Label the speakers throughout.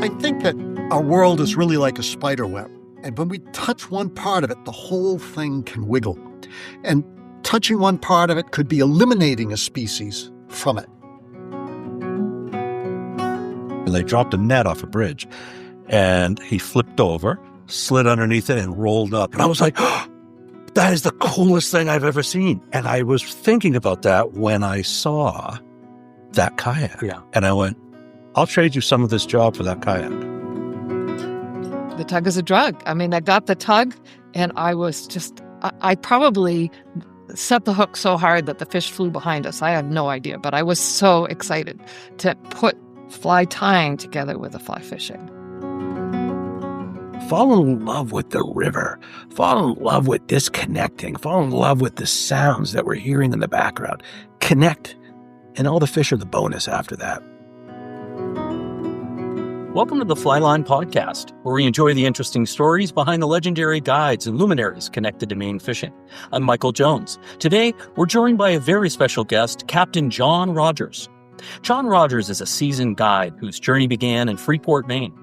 Speaker 1: I think that our world is really like a spider web. And when we touch one part of it, the whole thing can wiggle. And touching one part of it could be eliminating a species from it.
Speaker 2: They dropped a net off a bridge, and he flipped over, slid underneath it, and rolled up. And I was like, oh, that is the coolest thing I've ever seen. And I was thinking about that when I saw that kayak.
Speaker 3: Yeah.
Speaker 2: And I went, I'll trade you some of this job for that kayak.
Speaker 4: The tug is a drug. I mean, I got the tug, and I was just, I probably set the hook so hard that the fish flew behind us. I have no idea, but I was so excited to put fly tying together with the fly fishing.
Speaker 2: Fall in love with the river. Fall in love with disconnecting. Fall in love with the sounds that we're hearing in the background. Connect, and all the fish are the bonus after that.
Speaker 3: Welcome to the Flyline Podcast, where we enjoy the interesting stories behind the legendary guides and luminaries connected to Maine fishing. I'm Michael Jones. Today, we're joined by a very special guest, Captain John Rogers. John Rogers is a seasoned guide whose journey began in Freeport, Maine,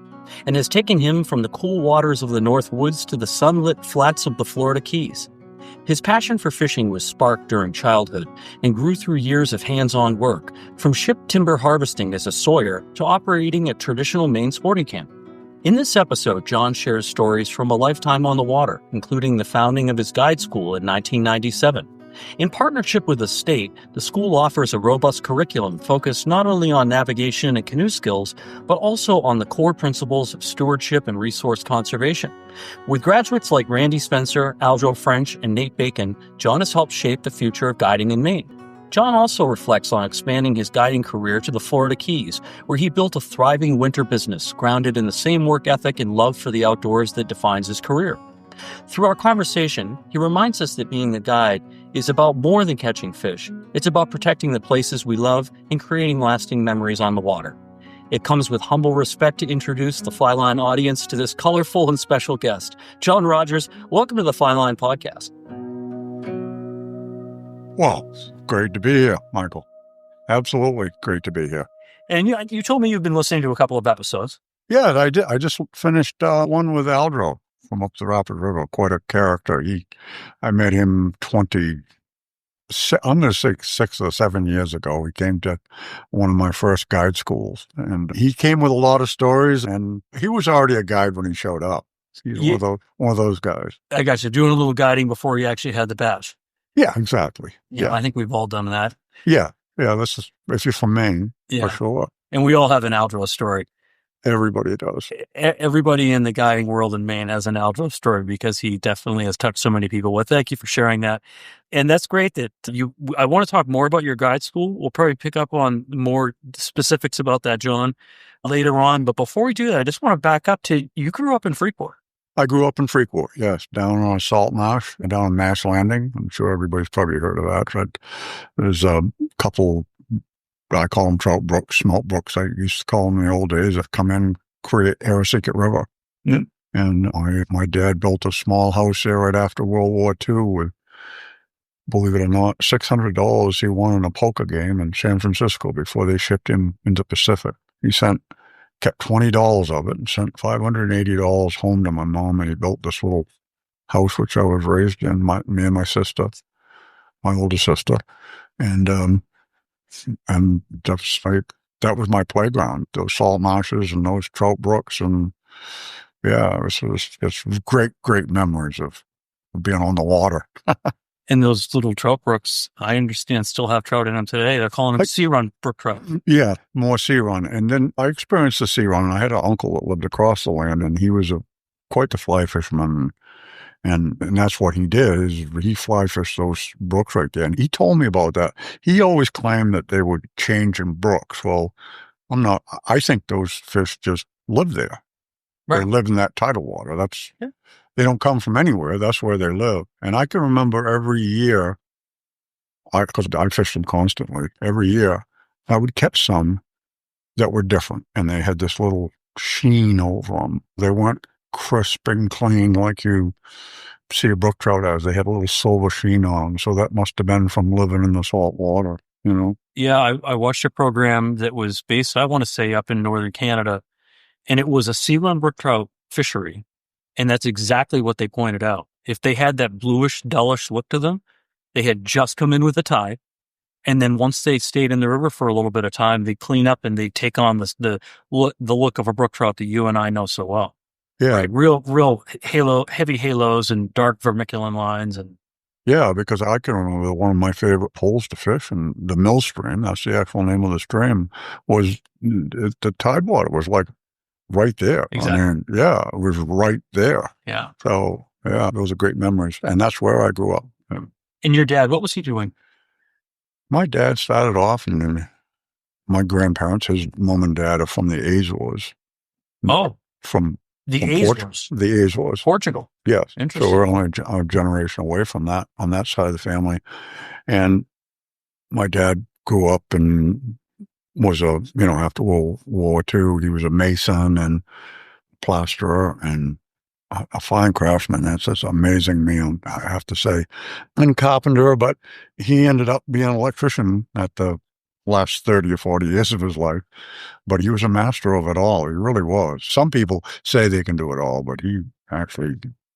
Speaker 3: and has taken him from the cool waters of the North Woods to the sunlit flats of the Florida Keys. His passion for fishing was sparked during childhood and grew through years of hands-on work, from ship timber harvesting as a sawyer to operating a traditional Maine sporting camp. In this episode, John shares stories from a lifetime on the water, including the founding of his guide school in 1997. In partnership with the state, the school offers a robust curriculum focused not only on navigation and canoe skills, but also on the core principles of stewardship and resource conservation. With graduates like Randy Spencer, Aljo French, and Nate Bacon, John has helped shape the future of guiding in Maine. John also reflects on expanding his guiding career to the Florida Keys, where he built a thriving winter business grounded in the same work ethic and love for the outdoors that defines his career. Through our conversation, he reminds us that being a guide is about more than catching fish. It's about protecting the places we love and creating lasting memories on the water. It comes with humble respect to introduce the Flyline audience to this colorful and special guest. John Rogers, welcome to the Flyline Podcast.
Speaker 5: Well, great to be here, Michael. Absolutely great to be here.
Speaker 3: And you told me you've been listening to a couple of episodes.
Speaker 5: Yeah, I did. I just finished one with Aljo from up the Rapid River. Quite a character. I met him I'm going to say 6 or 7 years ago. He came to one of my first guide schools, and he came with a lot of stories, and he was already a guide when he showed up. He's one of those guys.
Speaker 3: I got you doing a little guiding before you actually had the badge.
Speaker 5: Yeah, exactly.
Speaker 3: Yeah, I think we've all done that.
Speaker 5: Yeah. This is, if you're from Maine, for sure.
Speaker 3: And we all have an Aljo story.
Speaker 5: Everybody does.
Speaker 3: Everybody in the guiding world in Maine has an Aljo story because he definitely has touched so many people. Well, thank you for sharing that. And that's great that I want to talk more about your guide school. We'll probably pick up on more specifics about that, John, later on. But before we do that, I just want to back up to you grew up in Freeport.
Speaker 5: I grew up in Freeport, yes, down on Salt Marsh and down on Mass Landing. I'm sure everybody's probably heard of that. But there's a couple, I call them trout brooks, smelt brooks. I used to call them in the old days that come in, create Aroostook River.
Speaker 3: Mm.
Speaker 5: And my dad built a small house there right after World War II with, believe it or not, $600 he won in a poker game in San Francisco before they shipped him into Pacific. He kept $20 of it and sent $580 home to my mom, and he built this little house, which I was raised in, me and my sister, my older sister. And that was my playground, those salt marshes and those trout brooks. And yeah, it's great memories of being on the water.
Speaker 3: And those little trout brooks, I understand, still have trout in them today. They're calling them sea run brook trout.
Speaker 5: Yeah, more sea run. And then I experienced the sea run. I had an uncle that lived across the land, and he was quite the fly fisherman. And that's what he did, is he fly fished those brooks right there. And he told me about that. He always claimed that they would change in brooks. Well, I think those fish just live there. Right. They live in that tidal water. They don't come from anywhere. That's where they live. And I can remember every year, because I fished them constantly, every year I would catch some that were different. And they had this little sheen over them. They weren't crisp and clean like you see a brook trout as. They had a little silver sheen on them. So that must have been from living in the salt water,
Speaker 3: Yeah, I watched a program that was based, I want to say, up in northern Canada. and it was a sea run brook trout fishery. And that's exactly what they pointed out. If they had that bluish, dullish look to them, they had just come in with the tide. And then once they stayed in the river for a little bit of time, they clean up and they take on the look of a brook trout that you and I know so well.
Speaker 5: Yeah.
Speaker 3: Right? Real heavy halos and dark vermiculin lines. And
Speaker 5: Yeah, because I can remember one of my favorite poles to fish, and the mill stream, that's the actual name of the stream, was the tide water was like right there.
Speaker 3: Exactly.
Speaker 5: I mean, yeah, it was right there.
Speaker 3: Yeah.
Speaker 5: So, yeah, those are great memories. And that's where I grew up.
Speaker 3: And your dad, what was he doing?
Speaker 5: My dad started off, and my grandparents, his mom and dad, are from the Azores.
Speaker 3: Oh,
Speaker 5: From
Speaker 3: the
Speaker 5: from
Speaker 3: Azores.
Speaker 5: The Azores.
Speaker 3: Portugal.
Speaker 5: Yes. So
Speaker 3: Interesting.
Speaker 5: we're only a generation away from that on that side of the family. And my dad grew up and was after World War II, he was a mason and plasterer and a fine craftsman. That's just amazing man, I have to say. And carpenter, but he ended up being an electrician at the last 30 or 40 years of his life. But he was a master of it all. He really was. Some people say they can do it all, but he actually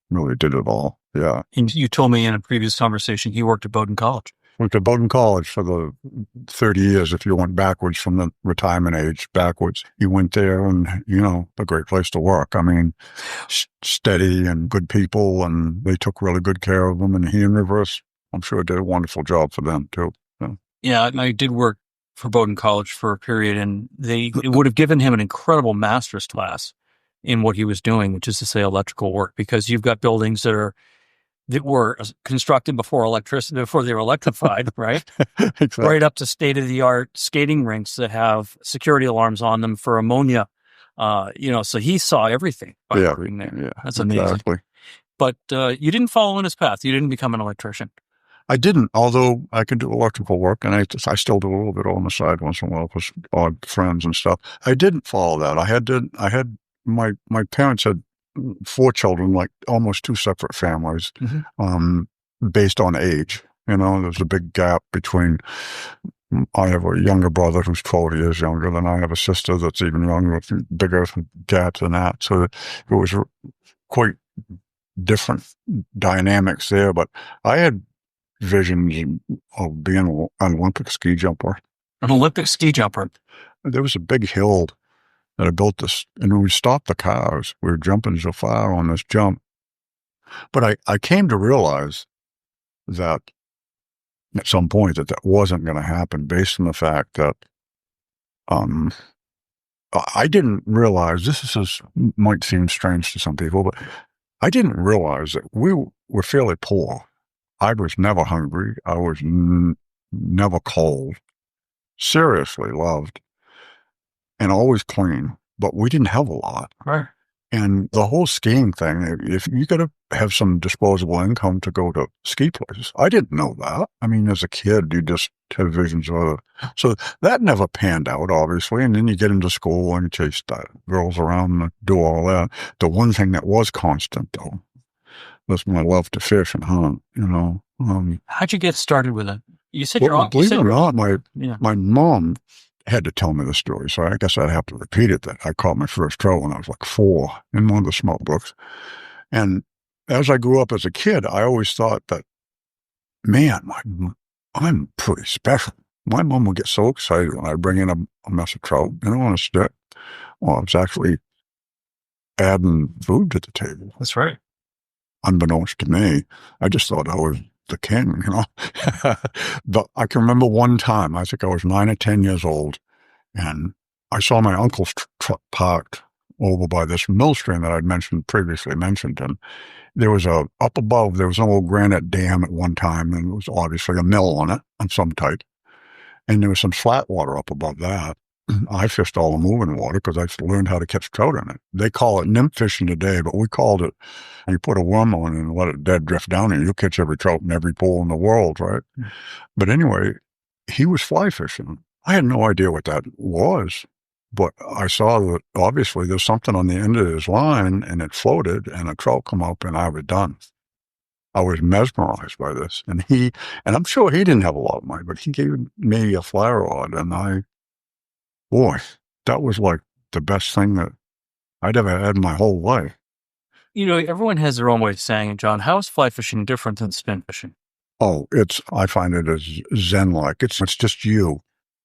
Speaker 5: really did it all. Yeah.
Speaker 3: And you told me in a previous conversation he worked at Bowdoin College.
Speaker 5: Went to Bowdoin College for the 30 years. If you went backwards from the retirement age backwards, he went there, and, a great place to work. I mean, steady and good people, and they took really good care of him. And he and Rivers, I'm sure, did a wonderful job for them too.
Speaker 3: Yeah, I did work for Bowdoin College for a period, and it would have given him an incredible master's class in what he was doing, which is to say electrical work, because you've got buildings that were constructed before they were electrified, right?
Speaker 5: Exactly.
Speaker 3: Right up to state-of-the-art skating rinks that have security alarms on them for ammonia. So he saw everything by working there.
Speaker 5: Yeah,
Speaker 3: that's amazing.
Speaker 5: Exactly.
Speaker 3: But you didn't follow in his path. You didn't become an electrician.
Speaker 5: I didn't, although I could do electrical work, and I still do a little bit on the side once in a while with odd friends and stuff. I didn't follow that. I had my parents had 4 children, like almost 2 separate families, based on age. There's a big gap between. I have a younger brother who's 12 years younger than I have a sister that's even younger, bigger gap than that. So it was quite different dynamics there. But I had visions of being an Olympic ski jumper.
Speaker 3: An Olympic ski jumper.
Speaker 5: There was a big hill that I built this, and when we stopped the cars, we were jumping so far on this jump. But I came to realize that at some point that wasn't going to happen, based on the fact that I didn't realize, might seem strange to some people, but I didn't realize that we were fairly poor. I was never hungry. I was never cold. Seriously loved. And always clean. But we didn't have a lot.
Speaker 3: Right.
Speaker 5: And the whole skiing thing, if you got to have some disposable income to go to ski places. I didn't know that. I mean, as a kid, you just have visions of it. So that never panned out, obviously. And then you get into school and you chase girls around and do all that. The one thing that was constant, though, was my love to fish and hunt,
Speaker 3: How'd you get started with it? You said
Speaker 5: believe it or not, my mom had to tell me the story, so I guess I'd have to repeat it, that I caught my first trout when I was like 4 in one of the small brooks. And as I grew up as a kid, I always thought that, man, I'm pretty special. My mom would get so excited when I bring in a mess of trout, on a stick. Well, I was actually adding food to the table.
Speaker 3: That's right.
Speaker 5: Unbeknownst to me, I just thought I was the king, But I can remember one time, I think I was 9 or 10 years old, and I saw my uncle's truck parked over by this mill stream that I'd previously mentioned, and there was up above, there was an old granite dam at one time, and it was obviously a mill on it, of some type, and there was some flat water up above that. I fished all the moving water because I learned how to catch trout in it. They call it nymph fishing today, but we called it, you put a worm on it and let it dead drift down, and you'll catch every trout in every pool in the world, right? But anyway, he was fly fishing. I had no idea what that was, but I saw that obviously there's something on the end of his line, and it floated, and a trout come up, and I was done. I was mesmerized by this. And I'm sure he didn't have a lot of money, but he gave me a fly rod, and boy, that was like the best thing that I'd ever had in my whole life.
Speaker 3: Everyone has their own way of saying it, John. How is fly fishing different than spin fishing?
Speaker 5: Oh, I find it as zen-like. It's just you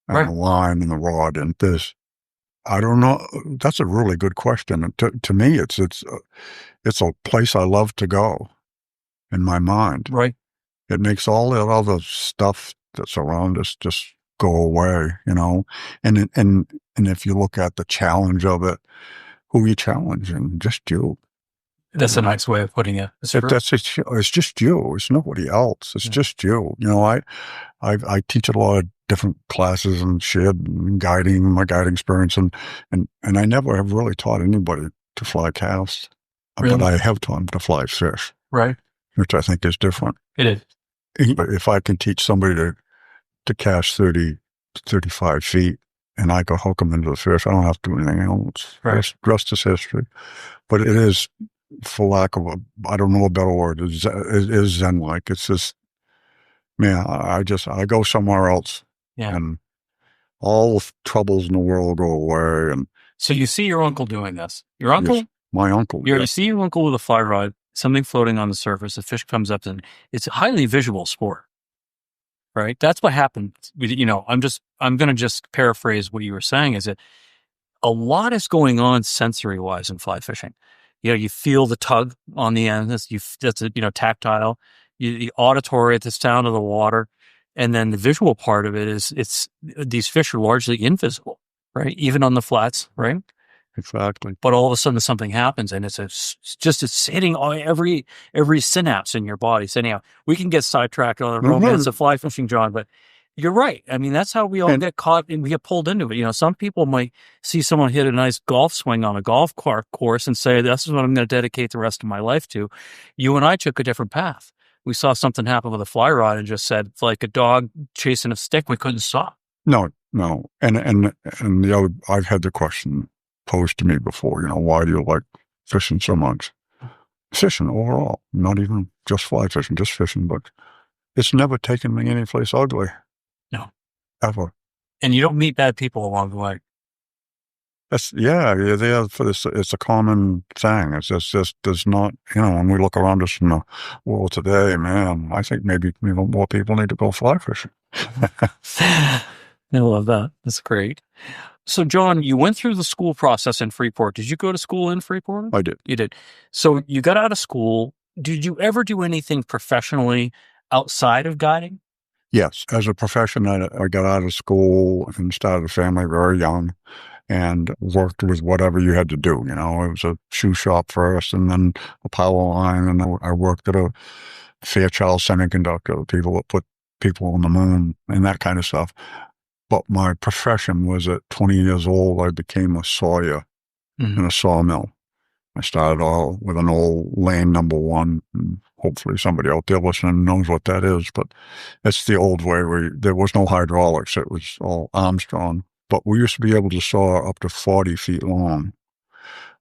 Speaker 5: and
Speaker 3: Right.
Speaker 5: the line and the rod and this. I don't know. That's a really good question. To me, it's a place I love to go in my mind.
Speaker 3: Right.
Speaker 5: It makes all that other stuff that's around us just go away, And if you look at the challenge of it, who are you challenging? Just you.
Speaker 3: That's a nice way of putting it.
Speaker 5: It's just you. It's nobody else. It's just you. I teach at a lot of different classes and shit and guiding, my guiding experience, and I never have really taught anybody to fly casts,
Speaker 3: Really?
Speaker 5: but I have taught them to fly fish,
Speaker 3: Right.
Speaker 5: which I think is different.
Speaker 3: It is.
Speaker 5: But if I can teach somebody to cast 30, 35 feet, and I can hook them into the fish, I don't have to do anything else.
Speaker 3: Right.
Speaker 5: Rest is history. But it is, for lack of I don't know a better word, it is zen-like. It's just, man, I go somewhere else.
Speaker 3: Yeah.
Speaker 5: And all the troubles in the world go away. And
Speaker 3: so you see your uncle doing this. Your uncle?
Speaker 5: Yes, my uncle.
Speaker 3: You see your uncle with a fly rod, something floating on the surface, a fish comes up, and it's a highly visual sport. Right? That's what happened. I'm going to just paraphrase what you were saying, is that a lot is going on sensory-wise in fly fishing. You feel the tug on the end. That's tactile. The auditory, at the sound of the water. And then the visual part of it is these fish are largely invisible, right? Even on the flats, right?
Speaker 5: Exactly.
Speaker 3: But all of a sudden something happens, and it's hitting every synapse in your body. So anyhow, we can get sidetracked on the romance of fly fishing, John, but you're right. I mean, that's how we all get caught and we get pulled into it. Some people might see someone hit a nice golf swing on a golf course and say, this is what I'm going to dedicate the rest of my life to. You and I took a different path. We saw something happen with a fly rod and just said, it's like a dog chasing a stick. We couldn't stop.
Speaker 5: No. And the other, I've had the question posed to me before, why do you like fishing so much? Fishing overall, not even just fly fishing, just fishing, but it's never taken me anyplace ugly.
Speaker 3: No.
Speaker 5: Ever.
Speaker 3: And you don't meet bad people along the way.
Speaker 5: It's a common thing. It's just there's not, when we look around us in the world today, man, I think maybe more people need to go fly fishing.
Speaker 3: I love that. That's great. So, John, you went through the school process in Freeport. Did you go to school in Freeport?
Speaker 5: I did.
Speaker 3: You did. So you got out of school. Did you ever do anything professionally outside of guiding?
Speaker 5: Yes. As a profession, I got out of school and started a family very young and worked with whatever you had to do. It was a shoe shop first and then a power line. And I worked at a Fairchild Semiconductor, people that put people on the moon and that kind of stuff. But my profession was at 20 years old, I became a sawyer in a sawmill. I started all with an old lane number 1. And hopefully somebody out there listening knows what that is, but it's the old way where there was no hydraulics. It was all Armstrong. But we used to be able to saw up to 40 feet long.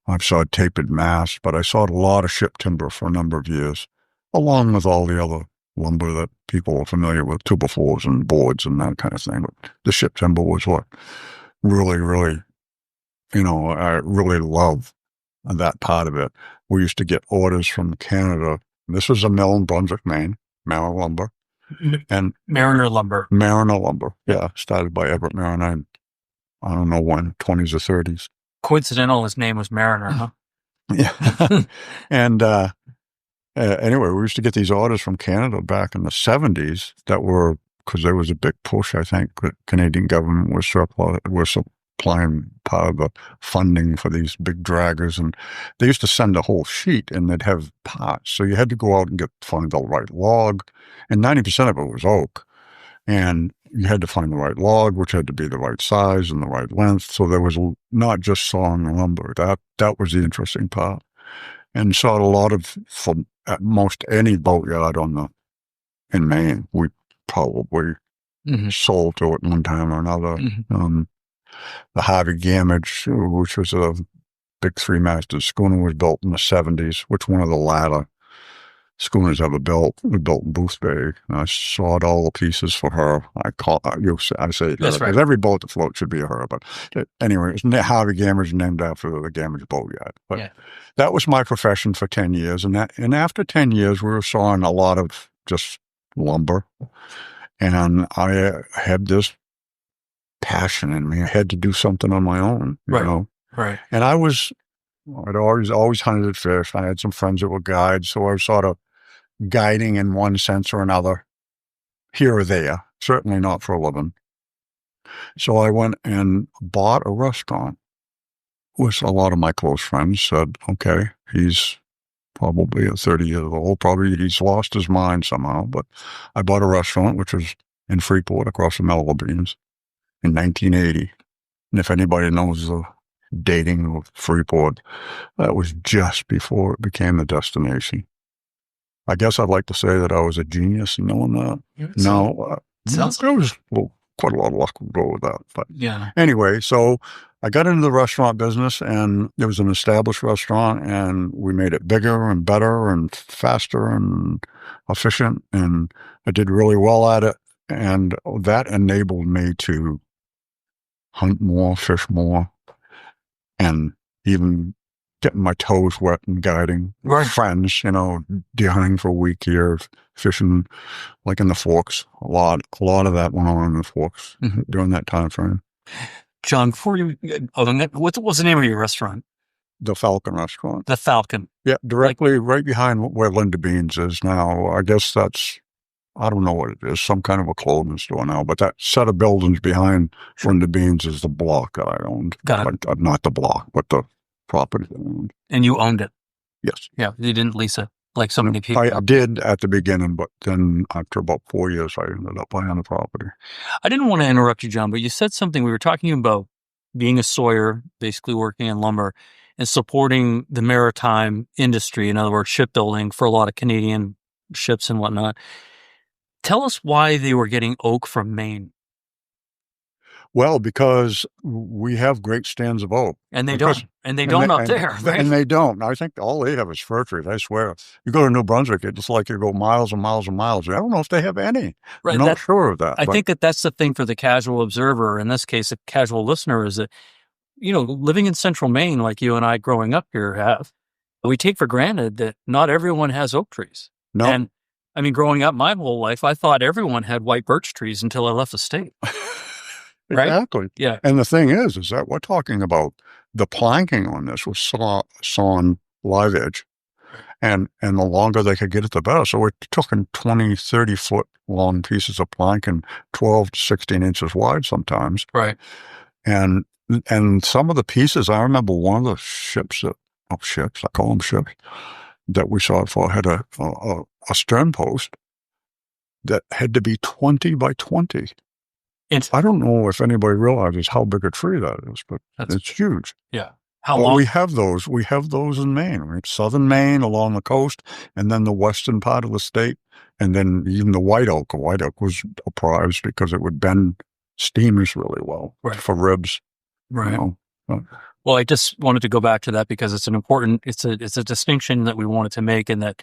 Speaker 5: I've sawed tapered masts, but I sawed a lot of ship timber for a number of years, along with all the other lumber that people are familiar with, 2x4s and boards and that kind of thing. But the ship timber was what really, really, I really love that part of it. We used to get orders from Canada. This was a mill in Brunswick, Maine, Mariner Lumber. And
Speaker 3: Mariner Lumber.
Speaker 5: Mariner Lumber, yeah, started by Everett Mariner. I don't know when, 20s or 30s.
Speaker 3: Coincidental, his name was Mariner, huh?
Speaker 5: Yeah. And anyway, we used to get these orders from Canada back in the 70s that were, because there was a big push, I think, the Canadian government was supplying part of the funding for these big draggers. And they used to send a whole sheet and they'd have parts. So you had to go out and find the right log. And 90% of it was oak. And you had to find the right log, which had to be the right size and the right length. So there was not just sawing the lumber. That was the interesting part. And sawed a lot from at most any boatyard in Maine, we probably sold to at one time or another. The Harvey Gamage, which was a big 3-masted schooner, was built in the 70s, which one of the latter schooners ever built. We built in Boothbay. And I sawed all the pieces for her. I say her,
Speaker 3: That's right.
Speaker 5: because every boat that floats should be a her. But anyway, Harvey Gamage named after the Gamage boatyard. But that was my profession for 10 years. And after 10 years, we were sawing a lot of just lumber. And I had this passion in me. I had to do something on my own, you know.
Speaker 3: Right.
Speaker 5: And I'd always hunted fish. I had some friends that were guides, so I was sort of guiding in one sense or another, here or there, certainly not for a living. So I went and bought a restaurant, which a lot of my close friends said, okay, he's probably 30 years old, probably he's lost his mind somehow, but I bought a restaurant, which was in Freeport across from Melville Beans in 1980. And if anybody knows the dating of Freeport, that was just before it became a destination. I guess I'd like to say that I was a genius in knowing that. There was quite a lot of luck to go with that. But anyway, so I got into the restaurant business, and it was an established restaurant, and we made it bigger and better and faster and efficient, and I did really well at it, and that enabled me to hunt more, fish more, and even getting my toes wet and guiding friends, deer hunting for a week here, fishing like in the Forks. A lot of that went on in the Forks during that time frame.
Speaker 3: John, before you, what's the name of your restaurant?
Speaker 5: The Falcon Restaurant.
Speaker 3: The Falcon.
Speaker 5: Yeah, directly right behind where Linda Beans is now. I guess that's, I don't know what it is, some kind of a clothing store now, but that set of buildings behind Linda Beans is the block that I owned.
Speaker 3: Got it.
Speaker 5: Not the block, but the property that I owned.
Speaker 3: And you owned it?
Speaker 5: Yes.
Speaker 3: Yeah, you didn't lease it like so many people.
Speaker 5: I did at the beginning, but then after about 4 years, I ended up buying the property.
Speaker 3: I didn't want to interrupt you, John, but you said something. We were talking about being a sawyer, basically working in lumber, and supporting the maritime industry, in other words, shipbuilding for a lot of Canadian ships and whatnot. Tell us why they were getting oak from Maine.
Speaker 5: Well, because we have great stands of oak.
Speaker 3: And they don't. And they don't up there, right?
Speaker 5: And they don't. I think all they have is fir trees, I swear. You go to New Brunswick, it's like you go miles and miles and miles. I don't know if they have any.
Speaker 3: Right.
Speaker 5: I'm not sure of that.
Speaker 3: I think that's the thing for the casual observer, in this case, a casual listener, is that, living in central Maine, like you and I growing up here have, we take for granted that not everyone has oak trees.
Speaker 5: No.
Speaker 3: And I mean, growing up my whole life, I thought everyone had white birch trees until I left the state. Right?
Speaker 5: Exactly.
Speaker 3: Yeah.
Speaker 5: And the thing is that we're talking about the planking on this was sawn live edge. And the longer they could get it, the better. So we're talking 20, 30 foot long pieces of planking, 12 to 16 inches wide sometimes.
Speaker 3: Right.
Speaker 5: And some of the pieces, I remember one of the ships, I call them ships, that we saw it for had a stern post that had to be 20 by 20. I don't know if anybody realizes how big a tree that is, but it's huge.
Speaker 3: Yeah. How long?
Speaker 5: We have those. We have those in Maine, right? Southern Maine along the coast, and then the western part of the state, and then even the white oak. The white oak was a prize because it would bend steamers really well for ribs.
Speaker 3: Right. Well, I just wanted to go back to that because it's an important, it's a distinction that we wanted to make, and that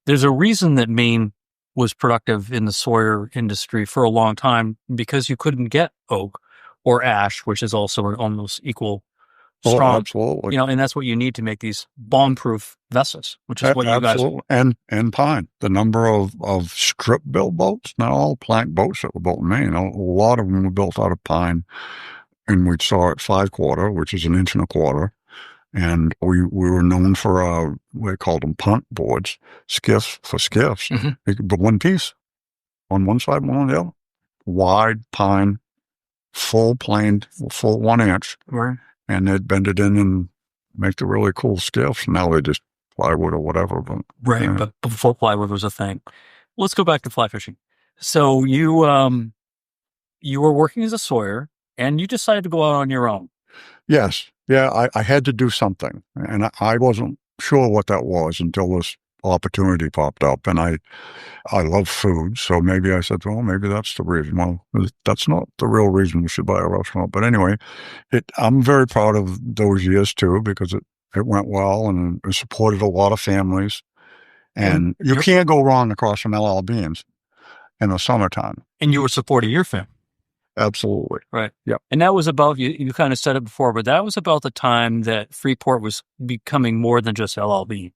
Speaker 3: there's a reason that Maine was productive in the sawyer industry for a long time, because you couldn't get oak or ash, which is also almost equal strong.
Speaker 5: Oh, absolutely.
Speaker 3: And that's what you need to make these bomb-proof vessels, which is what you guys.
Speaker 5: And pine. The number of strip built boats, not all plank boats that were built in Maine. A lot of them were built out of pine, and we'd saw it 5/4, which is 1 1/4 inch. And we were known for, we called them punt boards, skiffs. But one piece on one side, one on the other. Wide pine, full planed, full 1 inch.
Speaker 3: Right.
Speaker 5: And they'd bend it in and make the really cool skiffs. Now they just plywood or whatever. But,
Speaker 3: right, but before plywood was a thing. Let's go back to fly fishing. So you were working as a sawyer, and you decided to go out on your own.
Speaker 5: Yes. Yeah, I had to do something, and I wasn't sure what that was until this opportunity popped up, and I love food, so maybe I said, well, maybe that's the reason. Well, that's not the real reason we should buy a restaurant, but anyway, I'm very proud of those years too, because it went well, and it supported a lot of families, And you can't go wrong across from LL Beans in the summertime.
Speaker 3: And you were supporting your family.
Speaker 5: Absolutely.
Speaker 3: Right.
Speaker 5: Yep.
Speaker 3: And that was about, you kind of said it before, but that was about the time that Freeport was becoming more than just LLB. It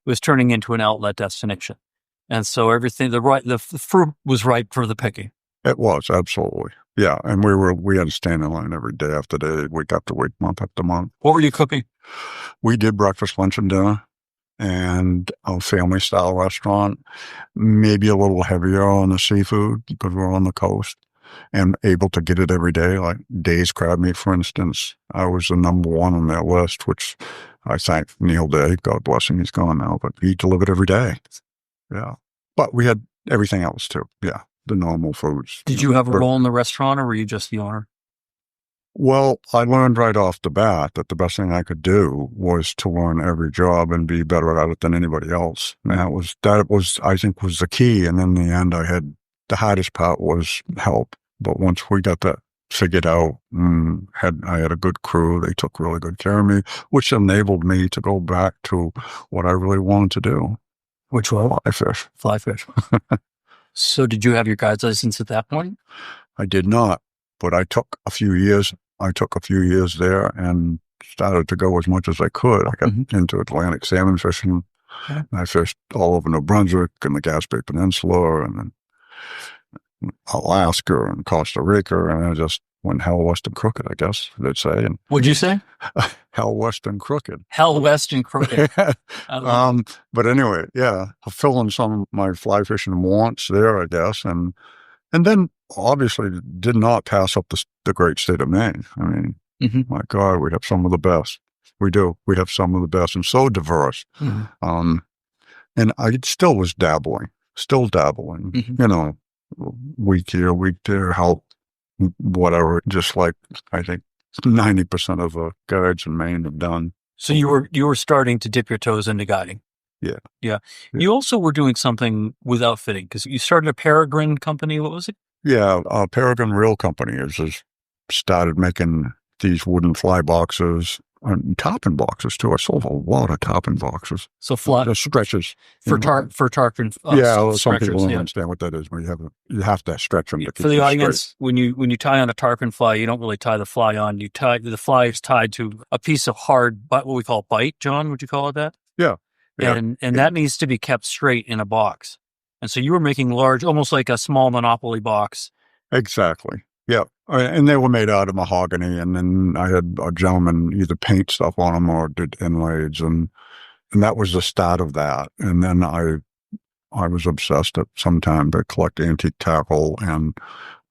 Speaker 3: was turning into an outlet destination. And so everything, the fruit was ripe for the picking.
Speaker 5: It was, absolutely. Yeah. And we had to stand in line every day after day, week after week, month after month.
Speaker 3: What were you cooking?
Speaker 5: We did breakfast, lunch, and dinner, and a family style restaurant, maybe a little heavier on the seafood because we're on the coast and able to get it every day. Like Day's crab meat, for instance, I was the number one on that list, which I thank Neil Day, God bless him, he's gone now, but he delivered every day. Yeah. But we had everything else too. Yeah. The normal foods.
Speaker 3: Did you have a role in the restaurant, or were you just the owner?
Speaker 5: Well, I learned right off the bat that the best thing I could do was to learn every job and be better at it than anybody else. And that was, I think, was the key. And in the end, the hardest part was help. But once we got that figured out, I had a good crew. They took really good care of me, which enabled me to go back to what I really wanted to do.
Speaker 3: Which was?
Speaker 5: Fly fish.
Speaker 3: So did you have your guide's license at that point?
Speaker 5: I did not, but I took a few years there and started to go as much as I could. I got into Atlantic salmon fishing. Okay. I fished all over New Brunswick and the Gaspé Peninsula and then Alaska and Costa Rica, and I just went hell west and crooked, I guess they'd say. And
Speaker 3: what'd you say?
Speaker 5: Hell west and crooked.
Speaker 3: Hell west and crooked.
Speaker 5: But anyway, yeah, fulfilling some of my fly fishing wants there, I guess, and then obviously did not pass up the great state of Maine. I mean, my God, we have some of the best. We do. We have some of the best, and so diverse. And I still was dabbling, you know, week here, week there, how, whatever, just like I think 90% of the guides in Maine have done.
Speaker 3: So you were starting to dip your toes into guiding. Yeah. You also were doing something with outfitting because you started a Peregrine company. What was it? Yeah,
Speaker 5: Peregrine Reel Company is started making these wooden fly boxes and topping boxes too. I sold a lot of topping boxes.
Speaker 3: So flat
Speaker 5: stretches
Speaker 3: for tarpon.
Speaker 5: Some people don't understand what that is. When you have to stretch them to keep
Speaker 3: for the
Speaker 5: them
Speaker 3: audience.
Speaker 5: Straight.
Speaker 3: When you tie on a tarpon fly, you don't really tie the fly on. The fly is tied to a piece of hard, what we call bite. John, would you call it that?
Speaker 5: Yeah.
Speaker 3: And that needs to be kept straight in a box. And so you were making large, almost like a small Monopoly box.
Speaker 5: Exactly. Yeah. And they were made out of mahogany. And then I had a gentleman either paint stuff on them or did inlays. And that was the start of that. And then I was obsessed at some time to collect antique tackle, and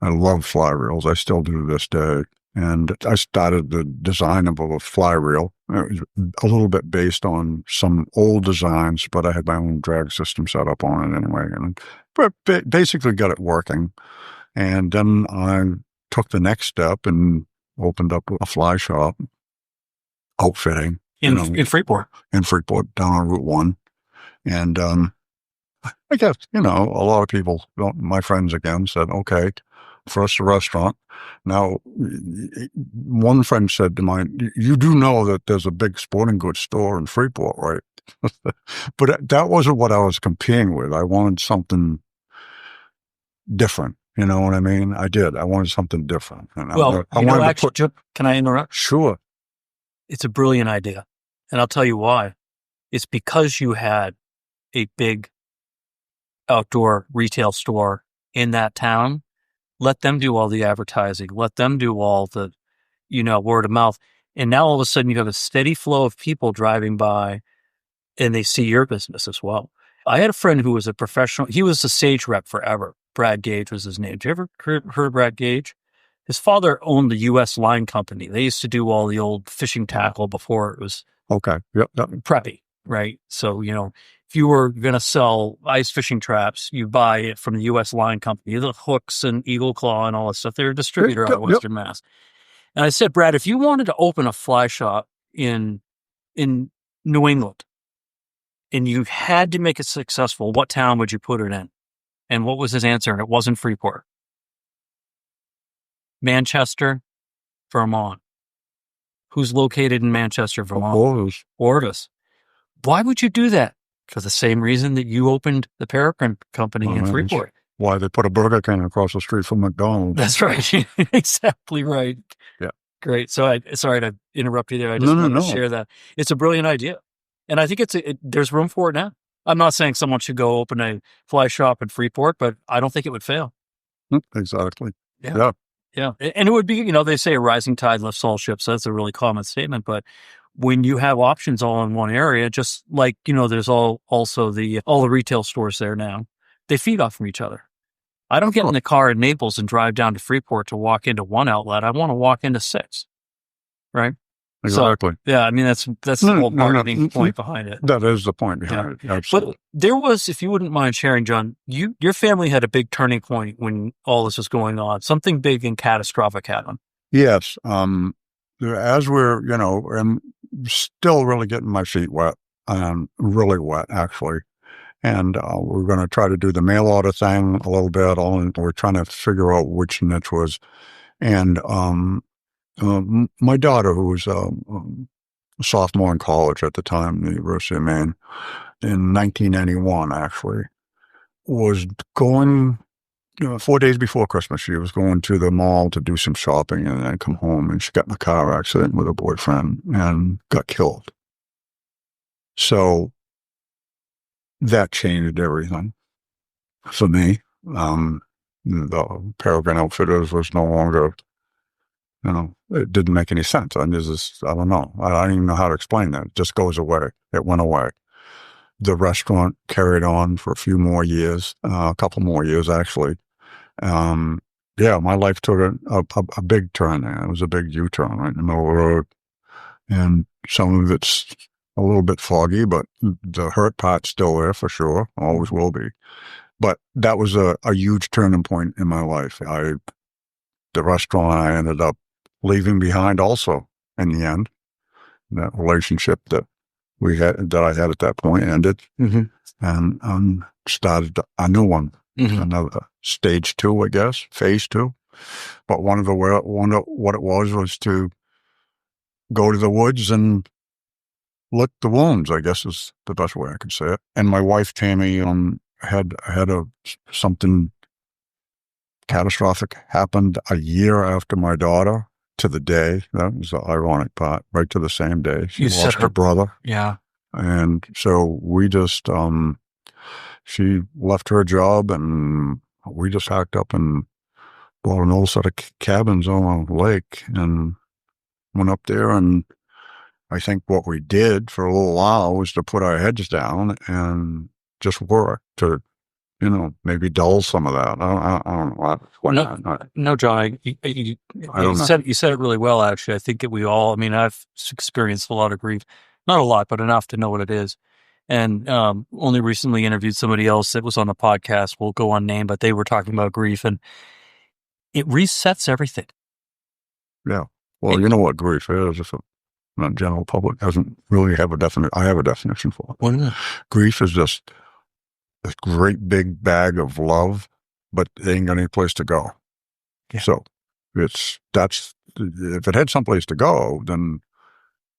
Speaker 5: I love fly reels. I still do to this day. And I started the design of a fly reel. It was a little bit based on some old designs, but I had my own drag system set up on it anyway. And basically got it working. And then I took the next step and opened up a fly shop, outfitting.
Speaker 3: In Freeport?
Speaker 5: In Freeport, down on Route 1. And I guess, a lot of people, my friends again, said, okay, first a restaurant. Now, one friend said to mine, you do know that there's a big sporting goods store in Freeport, right? But that wasn't what I was competing with. I wanted something different. You know what I mean? I did. I wanted something different. And
Speaker 3: can I interrupt?
Speaker 5: Sure.
Speaker 3: It's a brilliant idea. And I'll tell you why. It's because you had a big outdoor retail store in that town. Let them do all the advertising. Let them do all the, word of mouth. And now all of a sudden you have a steady flow of people driving by and they see your business as well. I had a friend who was a professional. He was a sage rep forever. Brad Gage was his name. Did you ever heard of Brad Gage? His father owned the U.S. Line Company. They used to do all the old fishing tackle before it was preppy, right? So, if you were going to sell ice fishing traps, you buy it from the U.S. Line Company, the hooks and Eagle Claw and all that stuff. They're a distributor out of Western Mass. And I said, Brad, if you wanted to open a fly shop in New England and you had to make it successful, what town would you put it in? And what was his answer? And it wasn't Freeport. Manchester, Vermont. Who's located in Manchester, Vermont?
Speaker 5: Orvis.
Speaker 3: Why would you do that? For the same reason that you opened the Peregrine Company in Freeport.
Speaker 5: Why they put a Burger King across the street from McDonald's.
Speaker 3: That's right. Exactly right.
Speaker 5: Yeah.
Speaker 3: Great. So sorry to interrupt you there. I just wanted to share that. It's a brilliant idea. And I think there's room for it now. I'm not saying someone should go open a fly shop in Freeport, but I don't think it would fail.
Speaker 5: Exactly.
Speaker 3: Yeah. And it would be, they say a rising tide lifts all ships. So that's a really common statement. But when you have options all in one area, just like, there's also all the retail stores there now, they feed off from each other. I don't get in the car in Naples and drive down to Freeport to walk into one outlet. I want to walk into 6. Right?
Speaker 5: Exactly.
Speaker 3: So, yeah, I mean, that's the whole marketing point behind it.
Speaker 5: That is the point behind it. Absolutely.
Speaker 3: But there was, if you wouldn't mind sharing, John, your family had a big turning point when all this was going on. Something big and catastrophic happened.
Speaker 5: Yes. As we're, I'm still really getting my feet wet, really wet, actually. And we're going to try to do the mail order thing a little bit. We're trying to figure out which niche was. And my daughter, who was a sophomore in college at the time, the University of Maine, in 1991, actually, was going, 4 days before Christmas, she was going to the mall to do some shopping and then come home, and she got in a car accident with her boyfriend and got killed. So that changed everything for me. The Peregrine Outfitters was no longer, it didn't make any sense. I don't know. I don't even know how to explain that. It just goes away. It went away. The restaurant carried on for a few more years, a couple more years, actually. My life took a big turn there. It was a big U-turn right in the middle of the road. And some of it's a little bit foggy, but the hurt part's still there for sure. Always will be. But that was a huge turning point in my life. The restaurant I ended up leaving behind also in the end. That relationship that I had at that point ended, and started a new one, another stage 2, I guess, phase 2. But what it was to go to the woods and lick the wounds, I guess is the best way I could say it. And my wife Tammy had something catastrophic happened a year after my daughter, to the day. That was the ironic part. Right to the same day, she lost her brother.
Speaker 3: Yeah,
Speaker 5: and so we just she left her job, and we just hacked up and bought an old set of cabins on a lake and went up there. And I think what we did for a little while was to put our heads down and just work to, maybe dull some of that. I don't know.
Speaker 3: No, John, you said it really well, actually. I think that we all, I've experienced a lot of grief, not a lot, but enough to know what it is. And only recently interviewed somebody else that was on the podcast. We'll go unnamed, but they were talking about grief, and it resets everything.
Speaker 5: Yeah. Well, you know what grief is, if the general public doesn't really have a definition. I have a definition for it.
Speaker 3: What is it?
Speaker 5: Grief is just a great big bag of love, but it ain't got any place to go. Yeah. So if it had someplace to go, then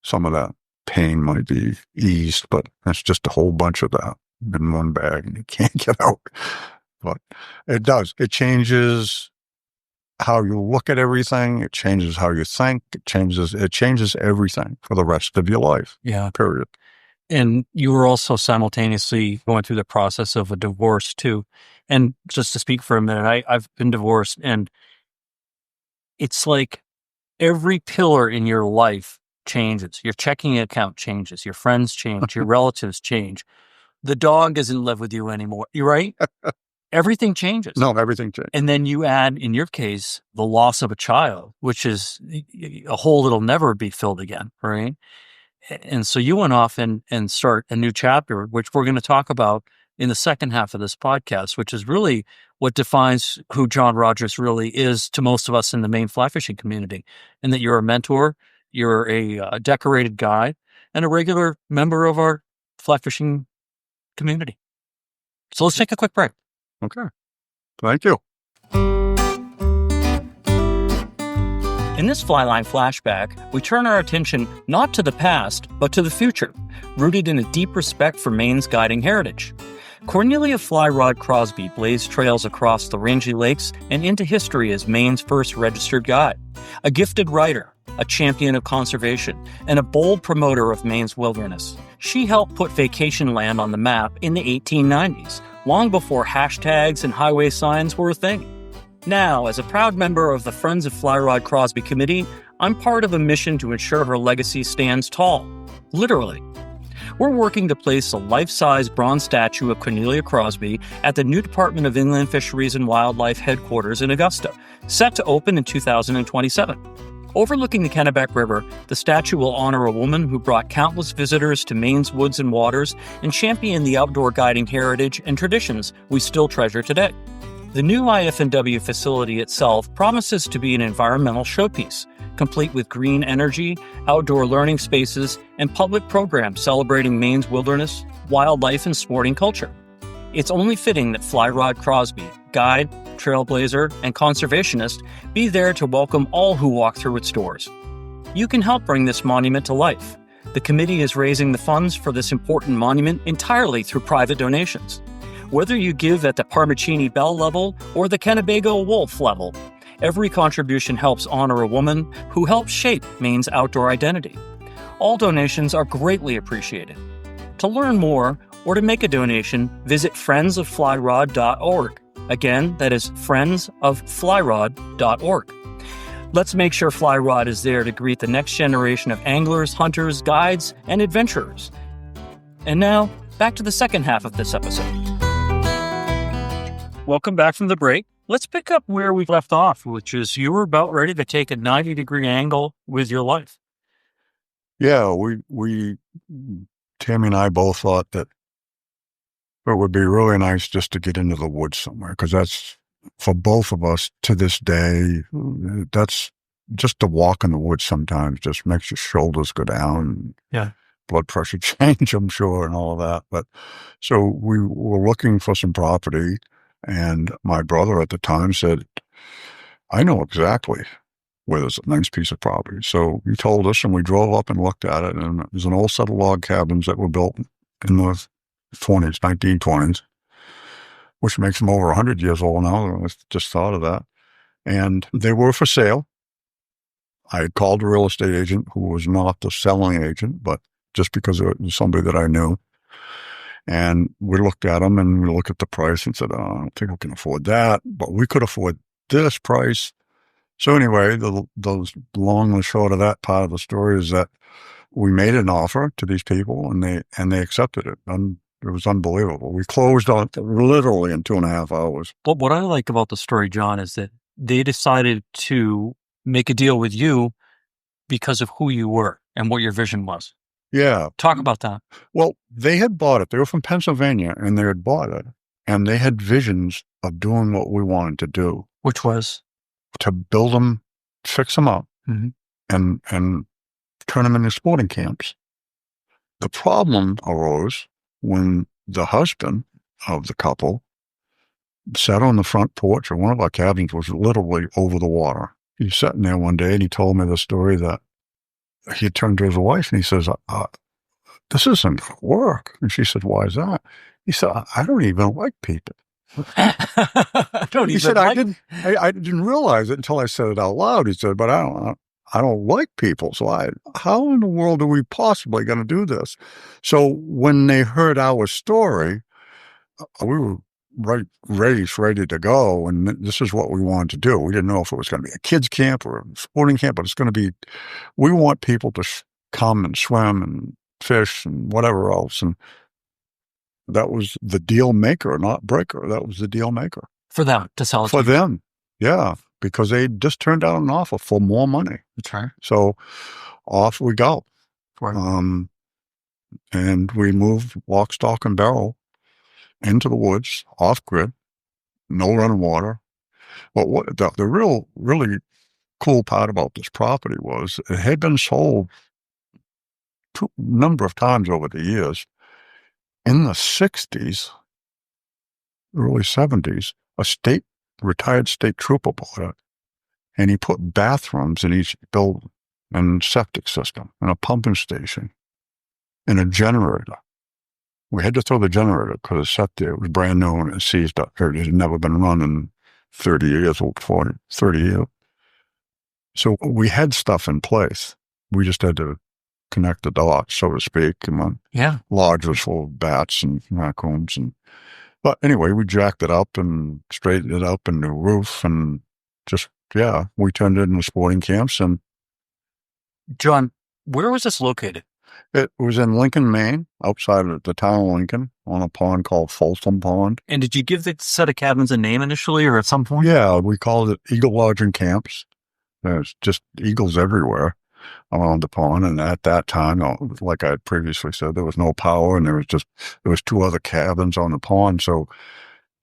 Speaker 5: some of that pain might be eased, but that's just a whole bunch of that in one bag and you can't get out. But it does. It changes how you look at everything. It changes how you think. It changes everything for the rest of your life.
Speaker 3: Yeah.
Speaker 5: Period.
Speaker 3: And you were also simultaneously going through the process of a divorce too. And just to speak for a minute, I've been divorced, and it's like every pillar in your life changes. Your checking account changes. Your friends change. Your relatives change. The dog doesn't live with you anymore. You're right. Everything changes.
Speaker 5: No, everything changes.
Speaker 3: And then you add, in your case, the loss of a child, which is a hole that'll never be filled again, right? And so you went off and start a new chapter, which we're going to talk about in the second half of this podcast, which is really what defines who John Rogers really is to most of us in the Maine fly fishing community, and that you're a mentor, you're a decorated guide, and a regular member of our fly fishing community. So let's take a quick break.
Speaker 5: Okay. Thank you.
Speaker 3: In this Flyline flashback, we turn our attention not to the past, but to the future, rooted in a deep respect for Maine's guiding heritage. Cornelia Fly Rod Crosby blazed trails across the Rangy Lakes and into history as Maine's first registered guide. A gifted writer, a champion of conservation, and a bold promoter of Maine's wilderness, she helped put vacation land on the map in the 1890s, long before hashtags and highway signs were a thing. Now, as a proud member of the Friends of Fly Rod Crosby Committee, I'm part of a mission to ensure her legacy stands tall. Literally. We're working to place a life-size bronze statue of Cornelia Crosby at the new Department of Inland Fisheries and Wildlife headquarters in Augusta, set to open in 2027. Overlooking the Kennebec River, the statue will honor a woman who brought countless visitors to Maine's woods and waters and championed the outdoor guiding heritage and traditions we still treasure today. The new IF&W facility itself promises to be an environmental showpiece, complete with green energy, outdoor learning spaces, and public programs celebrating Maine's wilderness, wildlife, and sporting culture. It's only fitting that Fly Rod Crosby, guide, trailblazer, and conservationist, be there to welcome all who walk through its doors. You can help bring this monument to life. The committee is raising the funds for this important monument entirely through private donations. Whether you give at the Parmacini Bell level or the Kennebago Wolf level, every contribution helps honor a woman who helped shape Maine's outdoor identity. All donations are greatly appreciated. To learn more or to make a donation, visit friendsofflyrod.org. Again, that is friendsofflyrod.org. Let's make sure Fly Rod is there to greet the next generation of anglers, hunters, guides, and adventurers. And now, back to the second half of this episode. Welcome back from the break. Let's pick up where we left off, which is you were about ready to take a 90-degree angle with your life.
Speaker 5: Yeah, Tammy and I both thought that it would be really nice just to get into the woods somewhere, because that's, for both of us to this day, that's just to walk in the woods sometimes just makes your shoulders go down.
Speaker 3: Yeah.
Speaker 5: Blood pressure change, I'm sure, and all of that. But so we were looking for some property. And my brother at the time said, I know exactly where there's a nice piece of property. So he told us, and we drove up and looked at it. And it was an old set of log cabins that were built in the 1920s, which makes them over 100 years old now. I just thought of that. And they were for sale. I had called a real estate agent who was not the selling agent, but just because it was somebody that I knew. And we looked at them and we looked at the price and said, oh, I don't think we can afford that, but we could afford this price. So anyway, the long and short of that part of the story is that we made an offer to these people and they accepted it. And it was unbelievable. We closed on it literally in 2.5 hours.
Speaker 3: But what I like about the story, John, is that they decided to make a deal with you because of who you were and what your vision was.
Speaker 5: Yeah.
Speaker 3: Talk about that.
Speaker 5: Well, they had bought it. They were from Pennsylvania and they had bought it. And they had visions of doing what we wanted to do.
Speaker 3: Which was?
Speaker 5: To build them, fix them up,
Speaker 3: mm-hmm.
Speaker 5: and turn them into sporting camps. The problem arose when the husband of the couple sat on the front porch, and one of our cabins was literally over the water. He was sitting there one day and he told me the story that he turned to his wife and he says, this isn't going to work. And she said, why is that? He said, I don't even like people. I didn't realize it until I said it out loud. He said, but I don't like people. So how in the world are we possibly going to do this? So when they heard our story, we were ready to go. And this is what we wanted to do. We didn't know if it was going to be a kids camp or a sporting camp, but it's going to be, we want people to come and swim and fish and whatever else. And that was the deal maker, not breaker. That was the deal maker.
Speaker 3: For them to sell it.
Speaker 5: For them. Yeah. Because they just turned out an offer for more money.
Speaker 3: That's right.
Speaker 5: So off we go.
Speaker 3: Right.
Speaker 5: And we moved lock, stock, and barrel into the woods, off grid, no running water. But what the really cool part about this property was it had been sold a number of times over the years. In the 60s, early 70s, a retired state trooper bought it. And he put bathrooms in each building and septic system and a pumping station and a generator. We had to throw the generator because the septic, it was brand new and it seized up. It had never been run in 30 years or 40, 30 years. So we had stuff in place. We just had to connect the dots, so to speak. And my lodge was full of bats and raccoons. But anyway, we jacked it up and straightened it up in the roof and just, we turned it into sporting camps. And
Speaker 3: John, where was this located?
Speaker 5: It was in Lincoln, Maine, outside of the town of Lincoln, on a pond called Folsom Pond.
Speaker 3: And did you give the set of cabins a name initially or at some point?
Speaker 5: Yeah, we called it Eagle Lodge and Camps. There's just eagles everywhere around the pond. And at that time, like I had previously said, there was no power and there was 2 other cabins on the pond. So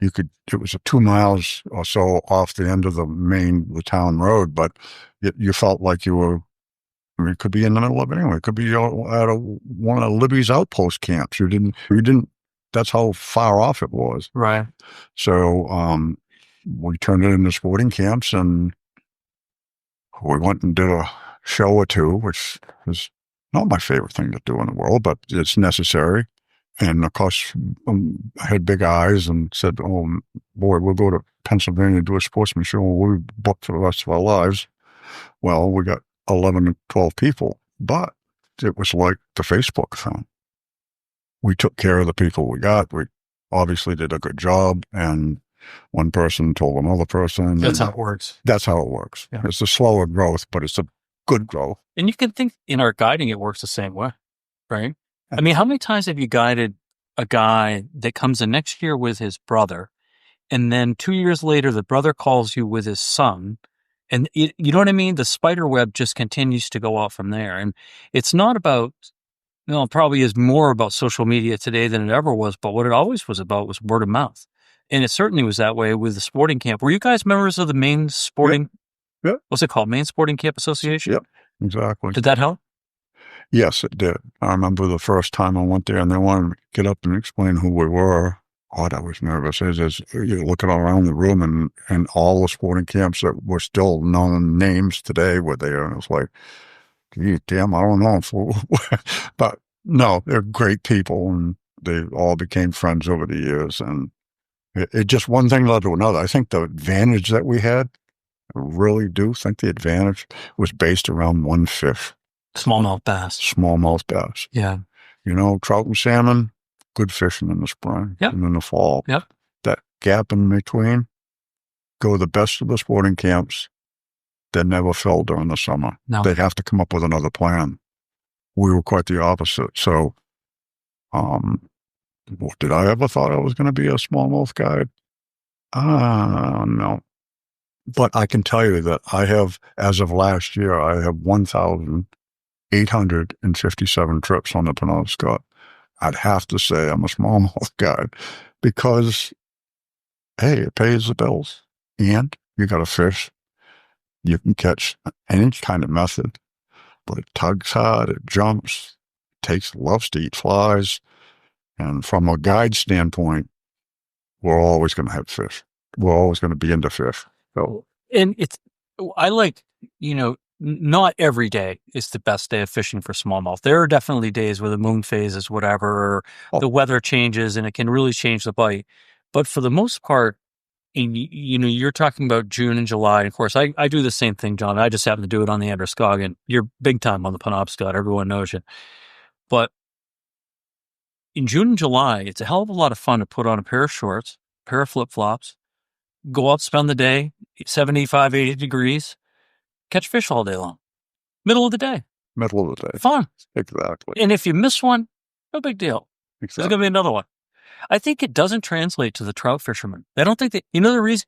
Speaker 5: it was 2 miles or so off the end of the town road, but you felt like you were, it could be in the middle of it anyway. It could be at one of Libby's outpost camps. You didn't, that's how far off it was.
Speaker 3: Right.
Speaker 5: So, we turned it into sporting camps and we went and did a show or 2, which is not my favorite thing to do in the world, but it's necessary. And of course, I had big eyes and said, oh boy, we'll go to Pennsylvania to do a sportsman show. We booked for the rest of our lives. Well, we got 11 to 12 people, but it was like the Facebook thing. We took care of the people we got. We obviously did a good job, and one person told another person.
Speaker 3: That's how it works.
Speaker 5: That's how it works. Yeah. It's a slower growth, but it's a good growth.
Speaker 3: And you can think in our guiding, it works the same way, right? I mean, how many times have you guided a guy that comes in next year with his brother, and then 2 years later, the brother calls you with his son? And you know what I mean? The spider web just continues to go out from there. And it's not about, it probably is more about social media today than it ever was, but what it always was about was word of mouth. And it certainly was that way with the sporting camp. Were you guys members of the Maine Sporting?
Speaker 5: Yeah.
Speaker 3: What's it called? Maine Sporting Camp Association?
Speaker 5: Yep, exactly.
Speaker 3: Did that help?
Speaker 5: Yes, it did. I remember the first time I went there and they wanted me to get up and explain who we were. God, I was nervous. You're looking around the room and all the sporting camps that were still known names today were there. And it was like, gee, damn, I don't know. But no, they're great people and they all became friends over the years. And it just one thing led to another. I think the advantage that we had, I really do think the advantage was based around one fish.
Speaker 3: Smallmouth bass.
Speaker 5: Smallmouth bass.
Speaker 3: Yeah.
Speaker 5: Trout and salmon, good fishing in the spring and in the fall.
Speaker 3: Yep.
Speaker 5: That gap in between, go the best of the sporting camps that never fill during the summer.
Speaker 3: No.
Speaker 5: They'd have to come up with another plan. We were quite the opposite. So, did I ever thought I was going to be a smallmouth guide? No. But I can tell you that I have, as of last year, I have 1,857 trips on the Penobscot. I'd have to say I'm a smallmouth guide because, hey, it pays the bills. And you got a fish you can catch any kind of method, but it tugs hard, it jumps, loves to eat flies. And from a guide standpoint, we're always going to have fish. We're always going to be into fish. So,
Speaker 3: and I like, not every day is the best day of fishing for smallmouth. There are definitely days where the moon phases, whatever, or the weather changes and it can really change the bite. But for the most part, and you're talking about June and July. And of course, I do the same thing, John. I just happen to do it on the Androscoggin. You're big time on the Penobscot. Everyone knows you. But in June and July, it's a hell of a lot of fun to put on a pair of shorts, a pair of flip-flops, go out, spend the day, 75, 80 degrees, catch fish all day long. Middle of the day.
Speaker 5: Middle of the day.
Speaker 3: Fun.
Speaker 5: Exactly.
Speaker 3: And if you miss one, no big deal.
Speaker 5: Exactly.
Speaker 3: There's going to be another one. I think it doesn't translate to the trout fishermen. I don't think that, the reason,